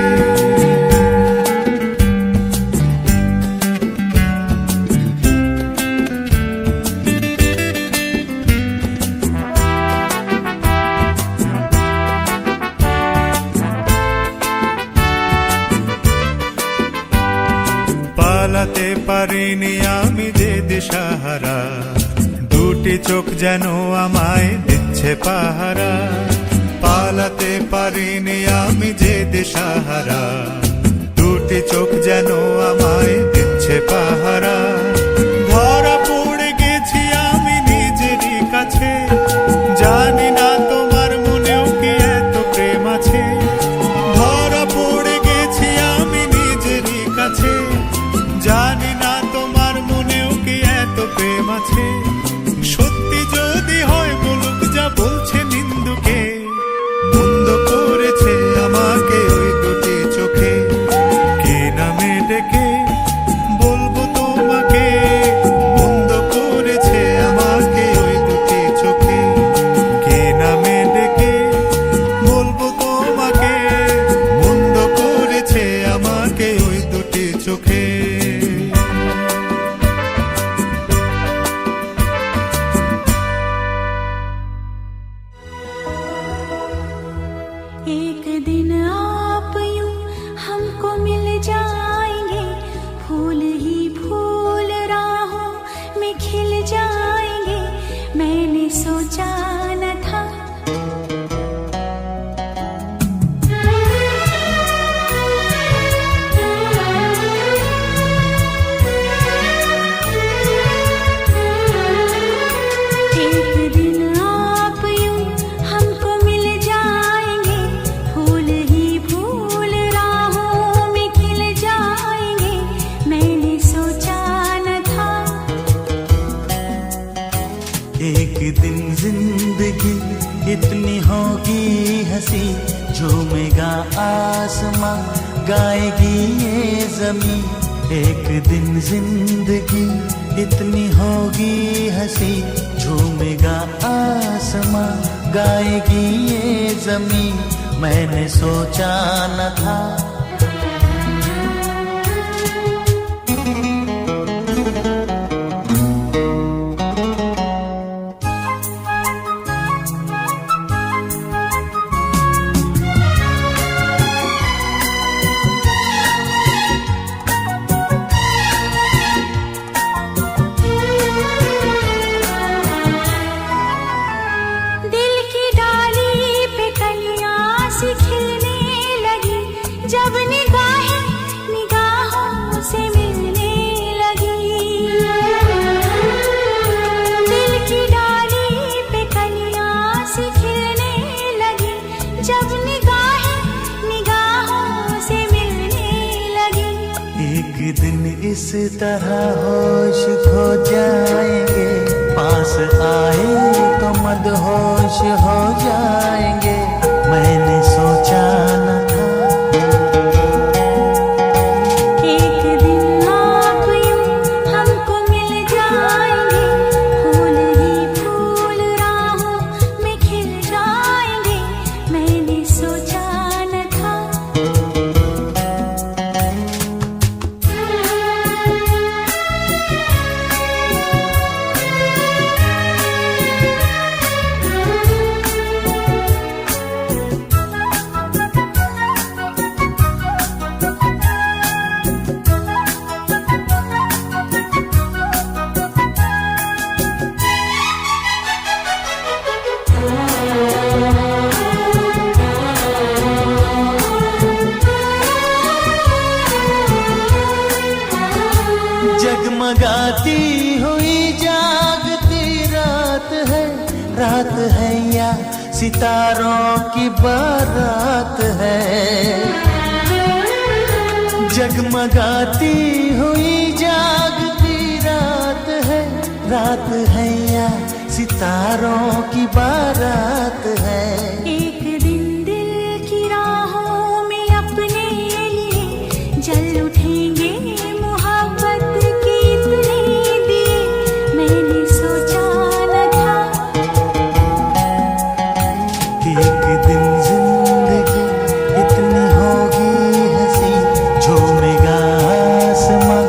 পালাতে পারিনি আমি যে দিশাহারা, দুটি চোখ যেন আমায় দিচ্ছে পাহারা। পালাতে পারিনি আমি যে দিশাহারা, দুটি চোখ যেন আমায় দিচ্ছে পাহারা। ধরা পড়ে গেছি আমি নিজেরই কাছে, জানি না তোমার মনেও কি এত প্রেম আছে। ধরা পড়ে গেছি আমি নিজেরই কাছে, জানি না তোমার মনেও কি এত প্রেম আছে। সত্যি যদি হয় বলুক যা বলছে নিন্দুকে, বন্ধ করেছে আমাকে ওই দুটি চোখে। কে নামে ডেকে বলবো তোমাকে, বন্ধ করেছে আমাকে ওই দুটি চোখে। কে নামে ডেকে বলবো তোমাকে, বন্ধ করেছে আমাকে ওই দুটি চোখে। एक दिन आप यूं हमको मिल जाएंगे, फूल ही फूल राहों में खिल जाएंगे। मैंने सोचा न था एक दिन आप यूं हमको मिल जाएंगे, फूल ही फूल राहों में खिल जाएंगे। मैंने सोचा न था एक दिन जिंदगी इतनी होगी हंसी, झूमेगा आसमां गाएगी ये जमीन। एक दिन जिंदगी इतनी होगी हंसी, झूमेगा आसमां गाएगी ये जमीन। मैंने सोचा न था दिल की डाली पे कलियां सी खिलने लगी, जब निगाहें निगाहों से मिलने लगी। दिल की डाली पे कलियां सी खिलने लगी, जब निगाहें निगाहों से मिलने लगी। एक दिन इस तरह होश खो जाएंगे, पास आए तो मदहोश हो जाएंगे। मैंने सोचा न था एक दिन आप यूं हमको मिल जाएंगे, फूल ही फूल राहों में खिल जाएंगे। मैंने सोचा न था जगमगाती हुई जागती रात है, रात है या सितारों की बारात है। जगमगाती हुई जागती रात है, रात है या सितारों की बारात है। एक दिन दिल की राहों में अपने लिए जल उठेंगे मोहब्बत के इतने दिए। मैंने सोचा न था एक दिन जिंदगी इतनी होगी हंसी, झूमेगा आसमां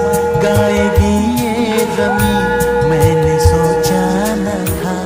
गाएगी ये जमीन। मैंने सोचा न था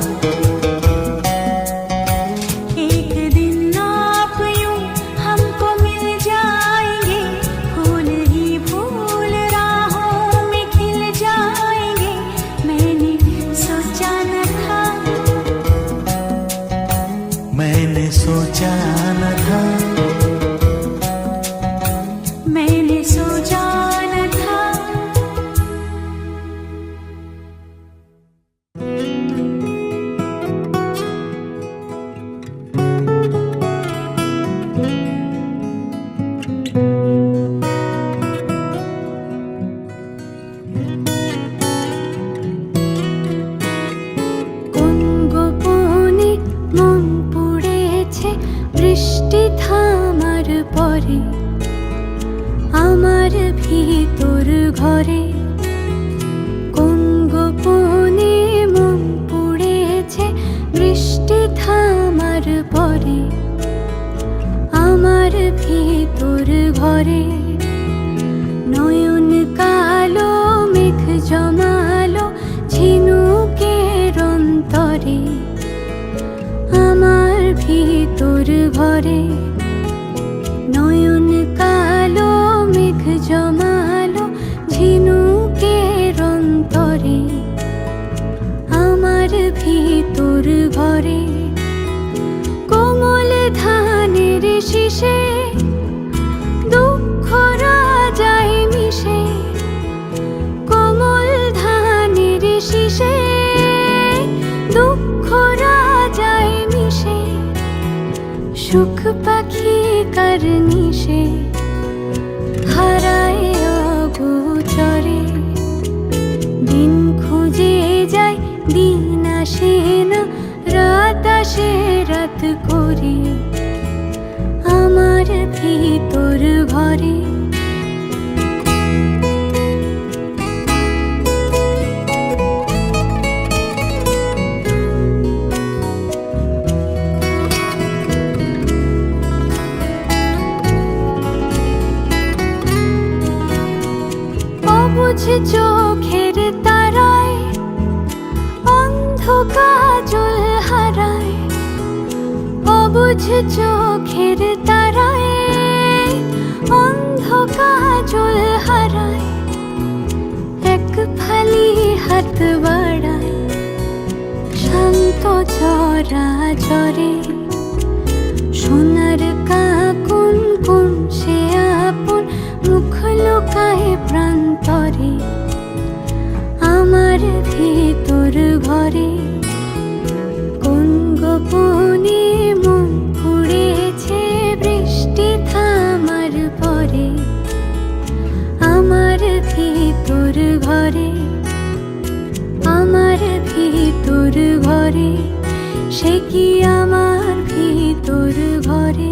ঘরে, আমার ভিতর ঘরে। কোন গোপনে মন পুড়েছে বৃষ্টি থামার পরে, আমার ভিতর ঘরে। নয়ন কালো মেঘ জমালো ঝিনুকের অন্তরে, আমার ভিতর ঘরে। নয়ন কালো মেঘ জমালো ঝিনুকের অন্তরে, আমার ভিতর ঘরে। কোমল ধানের শীষে দুঃখ রাজায় মিশে, কোমল ধানের শীষে দুঃখ রাজায় মিশে। সুখ পাখি কার্নিশে হারায় অগোচরে, দিন খুঁজে যায় দিন আসে না, রাত আসে রাত করে, আমার ভিতর ঘরে। অবুঝ চোখের তারায় অন্ধ কাজল হারায়, অবুঝ চোখের তারায় অন্ধ কাজল হারায়। এক ফালি হাত বাড়ায় শান্ত চরা চরে, সোনার কাকুন কোন সে আপন মুখ লুকায় প্রান্তরে, আমার ভিতর ঘরে। কোন গোপনে মন পুড়েছে বৃষ্টি থামার পরে, আমার ভিতর ঘরে, আমার ভিতর ঘরে। সে কি আমার ভিতর ঘরে।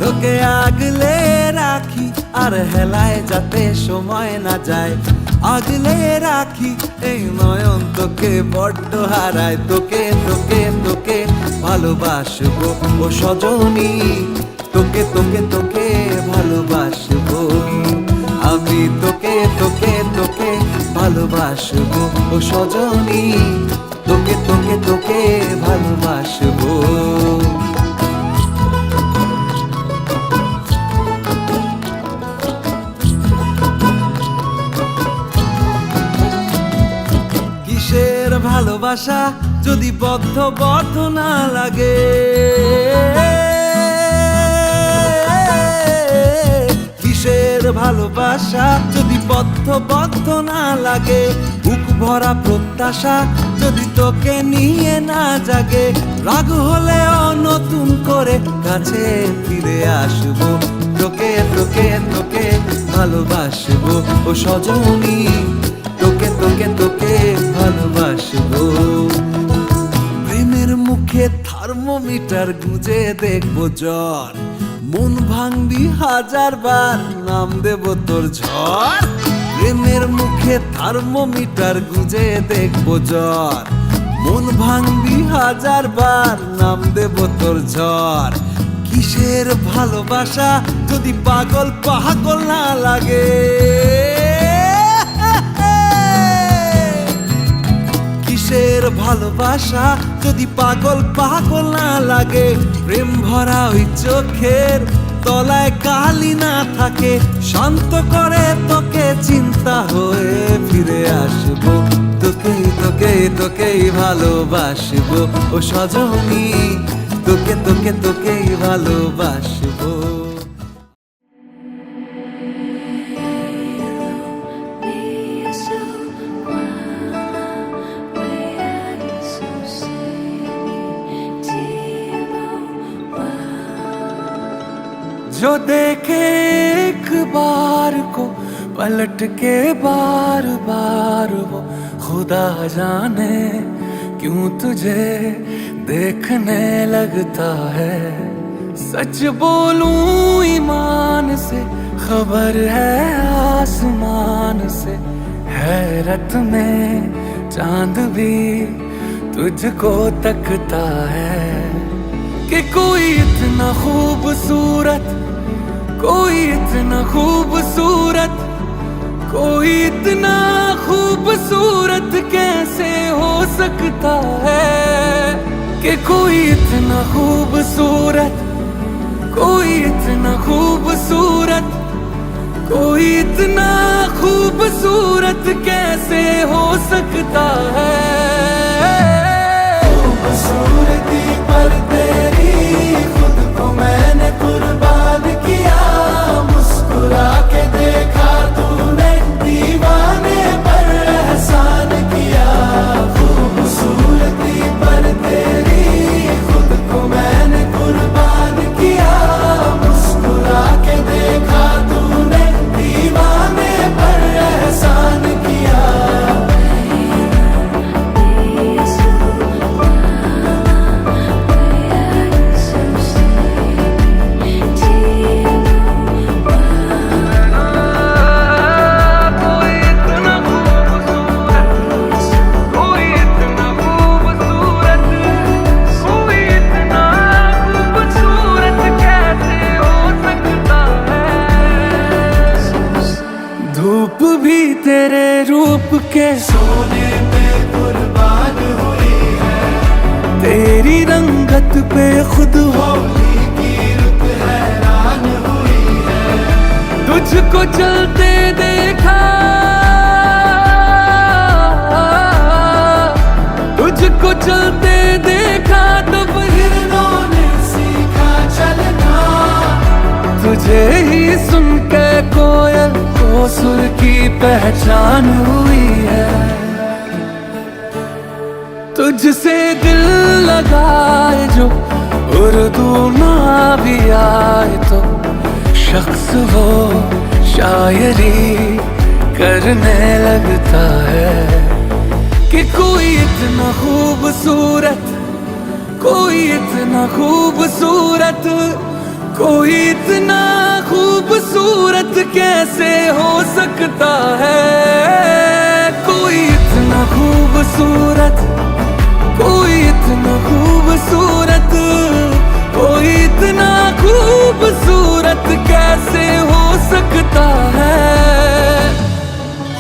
তোকে আগলে রাখি আর হেলায় যাতে সময় না যায়, আগলে রাখি এই নয়ন তোকে বড্ড হারায়। তোকে তোকে তোকে ভালোবাসবো ও সজনী, তোকে তোকে তোকে ভালোবাসবো আমি, তোকে তোকে তোকে ভালোবাসবো ও সজনী, তোকে তোকে তোকে ভালোবাসবো। কিসের ভালোবাসা যদি বদ্ধ বদ্ধ না লাগে, কিসের ভালোবাসা যদি বদ্ধ বদ্ধ না লাগে, বুক ভরা প্রত্যাশা যদি তোকে নিয়ে না জাগে, রাগ হলেও নতুন করে কাছে ফিরে আসবো, তোকে তোকে তোকে ভালোবাসবো ও সজনী, তোকে তোকে তোকে ভালোবাসবো। প্রেমের মুখে থার্মোমিটার গুঁজে দেখবো জ্বর, মন ভাঙবি হাজার বার নাম দেব তোর ঝড়। প্রেমের মুখে থার্মোমিটার গুঁজে দেখবো জ্বর, মন ভাঙবি হাজার বার নাম দেব তোর ঝড়। কিসের ভালোবাসা যদি পাগল পাগল না লাগে, কিসের ভালোবাসা যদি পাগল পাগল না লাগে, প্রেম ভরা ওই চোখের তলায় কালি না থাকে, শান্ত করে তোকে চিন্তা হয়ে ফিরে আসবো, তোকে তোকে তোকেই ভালোবাসবো ও সজনী, তোকে তোকে তোকেই ভালোবাসবো। जो देखे एक बार को पलट के बार बार वो, खुदा जाने क्यों तुझे देखने लगता है। सच बोलूं ईमान से खबर है आसमान से, हैरत में चांद भी तुझको तकता है, कि कोई इतना खूबसूरत, कोई इतना खूबसूरत, कोई इतना खूबसूरत कैसे हो सकता है, कि कोई इतना खूबसूरत, कोई इतना खूबसूरत, कोई इतना खूबसूरत कैसे हो सकता है। खूबसूरती पर तेरी खुद को मैंने कुर्बान किया, मुस्कुरा के देखा तूने दीवाने पर एहसान किया। खूबसूरती पर तेरी खुद को मैंने कुर्बान किया, मुस्कुरा के देखा तूने दीवाने पर एहसान किया। धूप भी तेरे रूप के सोने पे कुर्बान हुई है, तेरी रंगत पे खुद होली की रुत हैरान हुई है। तुझको चलते देखा, तुझको चलते देखा तब हिरणों ने सीखा चलना, तुझे ही सुन के कोयल को सुर की पहचान हुई है। तुझसे दिल लगाए जो उर्दू ना भी आए तो, शख्स वो शायरी करने लगता है, कि कोई इतना खूबसूरत, कोई इतना खूबसूरत, कोई इतना खूबसूरत कैसे हो सकता है, कोई इतना खूबसूरत, कोई इतना खूबसूरत, कोई इतना खूबसूरत कैसे हो सकता है।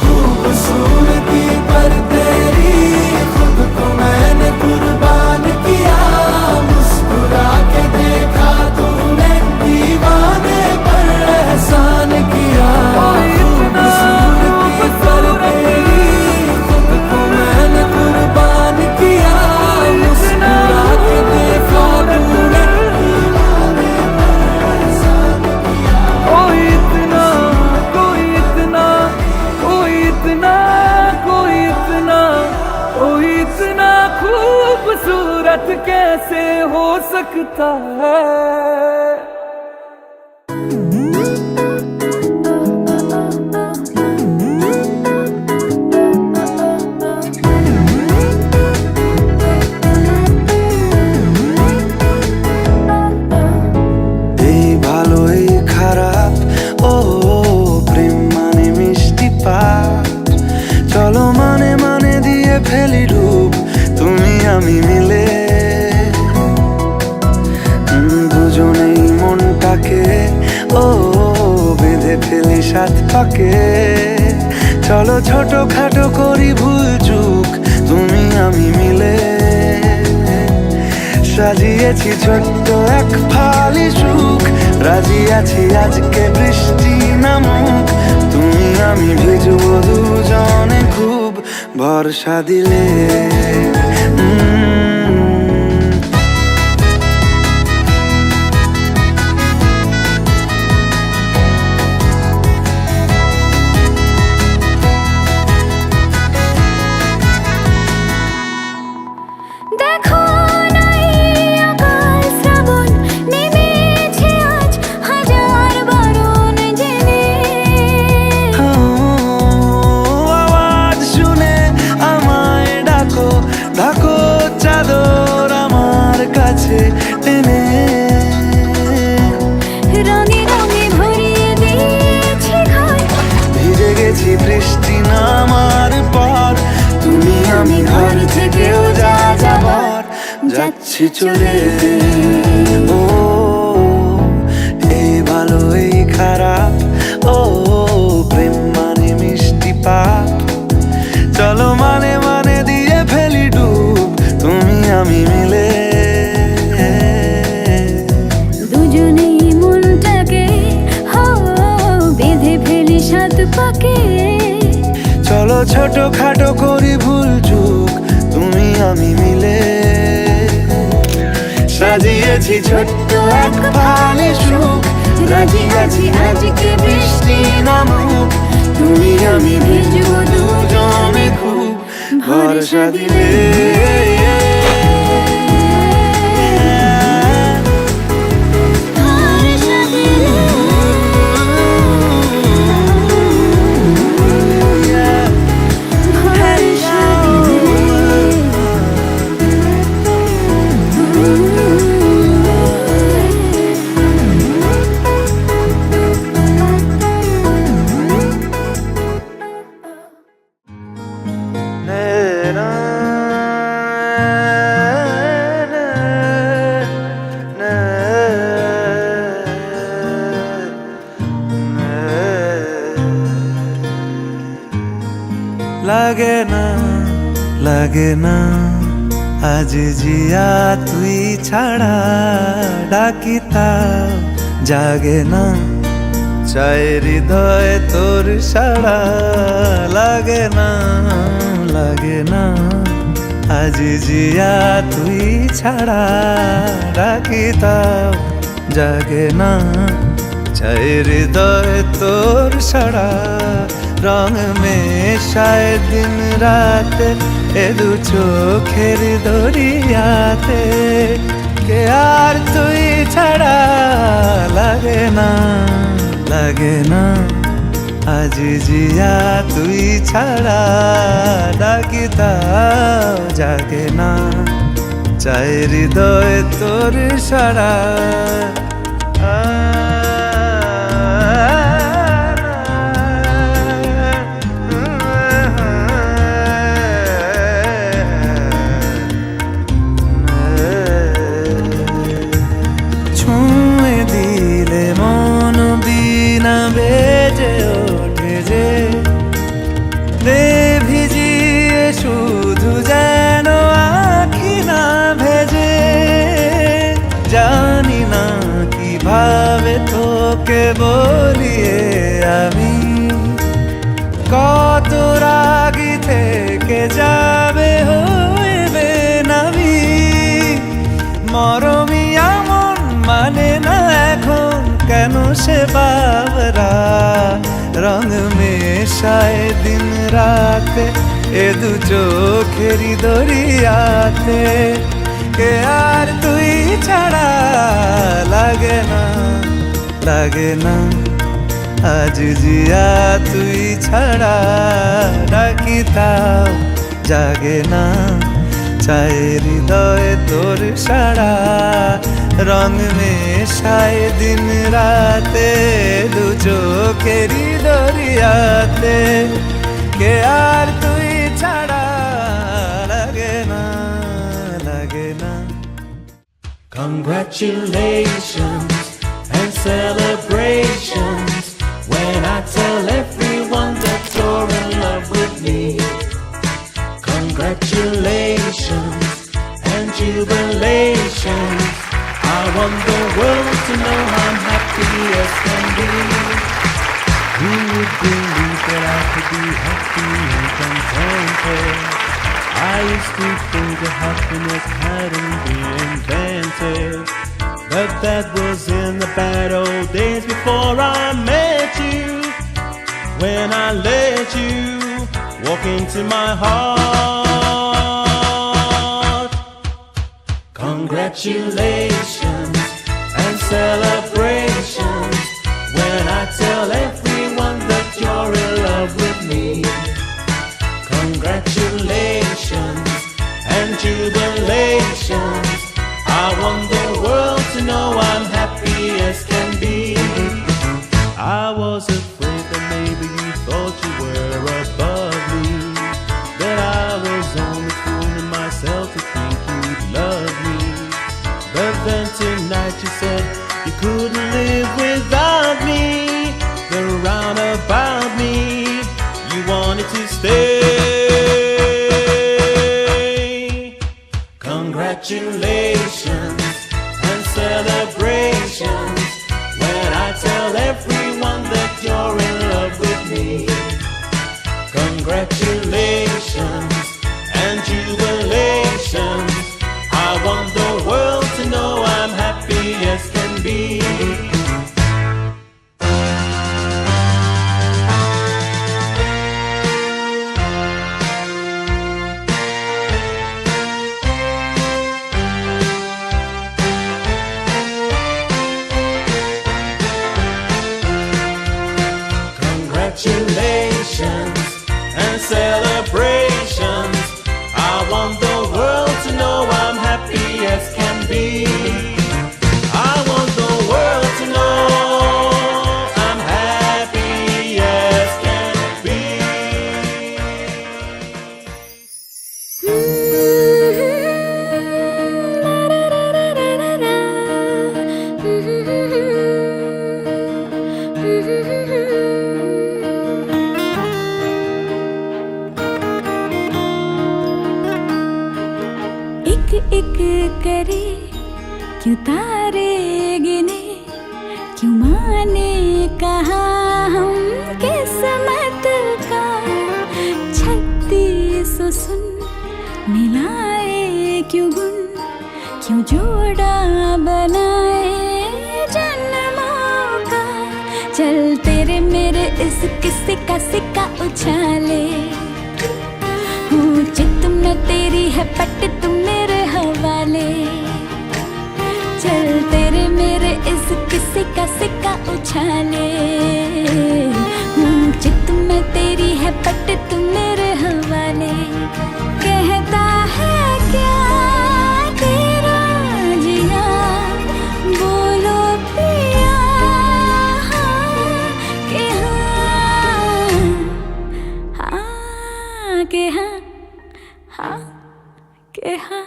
खूबसूरत खूबसूरत कैसे हो सकता है। এই ভালো এই খারাপ, ও প্রেম মানে মিষ্টি পাপ। চলো মানে মানে দিয়ে ফেলি রূপ তুমি আমি মিলে, দুজনেই মনটাকে ও বেঁধে ফেলি সাত পাকে। চলো ছোট খাটো করি ভুল চুক তুমি আমি মিলে, সাজিয়েছি ছোট্ট এক ফালি সুখ। রাজি আছি আজকে বৃষ্টি নামুক, তুমি আমি ভিজবো দুজনে খুব ভরসা দিলে। দেখো নাই আকাল শ্রাবণ নেমেছে আজ হাজার বারণ জেনে। আওয়াজ শুনে আমায় ডাকো, ডাকো চাদর আমার কাছে টেনে। রঙে রঙে ভরিয়ে দিয়েছি ঘর, ভিজে গেছি বৃষ্টি নামার পর, তুমি আমি ঘর থেকেও যা যাবার যাচ্ছি চলে। ও এই ভালো এই খারাপ, ও প্রেম মানে মিষ্টি পাপ। চলো মানে মানে দিয়ে ফেলি ডুব তুমি আমি মিলে, দুজনেই মনটাকে বেঁধে ফেলি সাত পাকে। চলো ছোট খাটো করি ভুল চুক তুমি আমি মিলে, সাজিয়েছি ছোট্ট এক ফালি সুখ। রাজি আছি আজকে বৃষ্টি নামুক, তুমি আমি ভিজবো দুজনে খুব ভরসা দিলে। ভরসা দিলে। ভরসা লাগে না লাগে না আজ জিয়া তুই ছাড়া, ডাকি তাও জাগে না চাই হৃদয় তোর সাড়া। লাগে না লাগে না আজ জিয়া তুই ছাড়া, ডাকি তাও জাগে না চাই হৃদয় তোর সাড়া। রং মেশায় দিন রাত এ দু চোখের দরিয়াতে, কে আর তুই ছাড়া। লাগে না লাগে না আজ জিয়া তুই ছাড়া, ডাকি তাও জাগে না চাই হৃদয় তোর সাড়া। ছুঁয়ে দিলে মন বিনা বেজে ওঠে যে, দে ভিজিয়ে শুধু যেন আখি না ভেজে। জানি না কিভাবে তোকে বলিয়ে আমি, কত রাগি থেকে যাবে হইবে নামি। মরমিয়া মন মানে না এখন কেন সে বাবরা, রং মেশায় দিন রাতে এ দু চোখেরই দরিয়াতে কে আর তুই ছাড়া লাগে না লাগে না আজ জিয়া তুই ছাড়া ডাকি তাও জাগে না চায় হৃদয়ে তোর সারা রং মেশায় দিন রাতে দু চোখেরই দরিয়াতে কে আর তুই ছাড়া লাগে না লাগে না Congratulations and celebrations when I tell everyone that you're in love with me. Congratulations and jubilations. I want the world to know I'm happy as can be. Who would believe that I could be happy and contented? I used to think that happiness hadn't been invented, but that was in the bad old days before I met you. When I let you walk into my heart. Congratulations and celebrations when I tell everyone that you're in love with me. Congratulations and jubilations. I want the world to know I'm happy as can be. I was afraid that maybe you thought you were above me, that I was only fooling myself to think you'd love me. But then tonight you said you couldn't live without me. The roundabout me, you wanted to stay. Congratulations and celebrations when I tell everyone that you're in love with me. Congratulations and jubilations. I want the world to know I'm happy as can be. Congratulations and celebrations. I want the world to know I'm happy as can be. I want the world to know I'm happy as can be. एक एक करे क्यों तारे गिने, क्यों माने कहा हम किस्मत का। 36 सुन मिलाए क्यों गुण, क्यों जोड़ा बनाए जन्मों का। चल तेरे मेरे इस किस्से का सिक्का उछाले, हूँ चित में तेरी है पट तुम मेरे हवाले। चल तेरे मेरे इस किस्से का सिक्का उछाले, हूँ चित में तेरी है पट तुम मेरे हवाले। कहता है क्या तेरा जिया, बोलो पिया हाँ कि हाँ, हाँ कि हाँ, हाँ कि हाँ।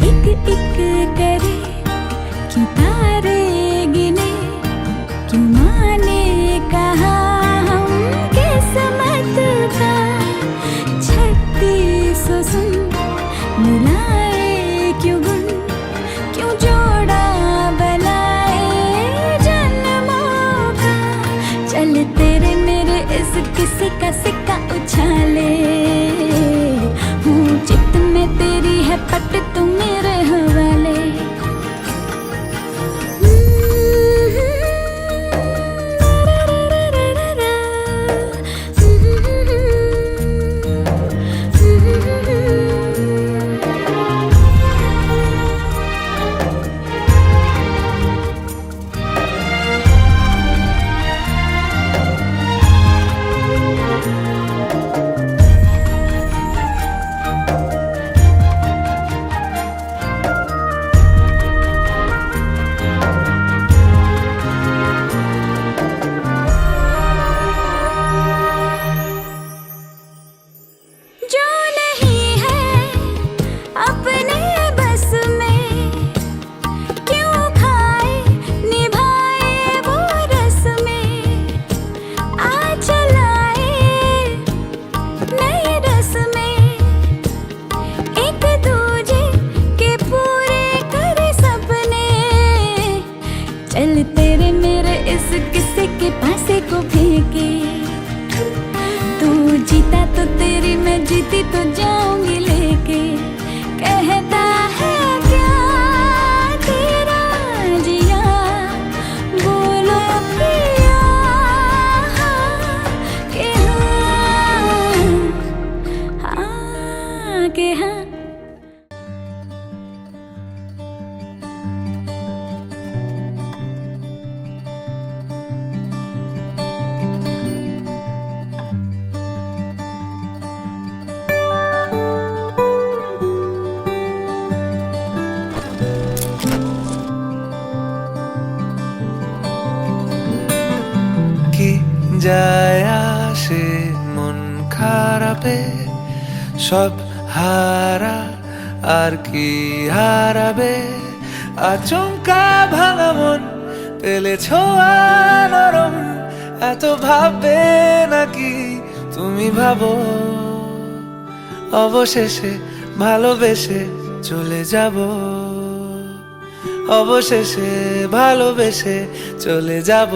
एक एक करे क्यों तारे गिने, क्यों माने कहा हम किस्मत का। 36 सुन मिलाए क्यों गुण, क्यों जोड़ा बनाए जन्मों का। चल तेरे मेरे इस किस्से का सिक्का उछाले, हूँ चित में तेरी है पट तुम मेरे हवाले। তোমাকে হ্যাঁ কি যায় আসে মন খারাপে, সব হারা আর কি হারাবে, আচমকা ভাঙা মন পেলে ছোঁয়া নরম, এত ভাববে নাকি তুমি ভাবো, অবশেষে ভালোবেসে চলে যাব, অবশেষে ভালোবেসে চলে যাব।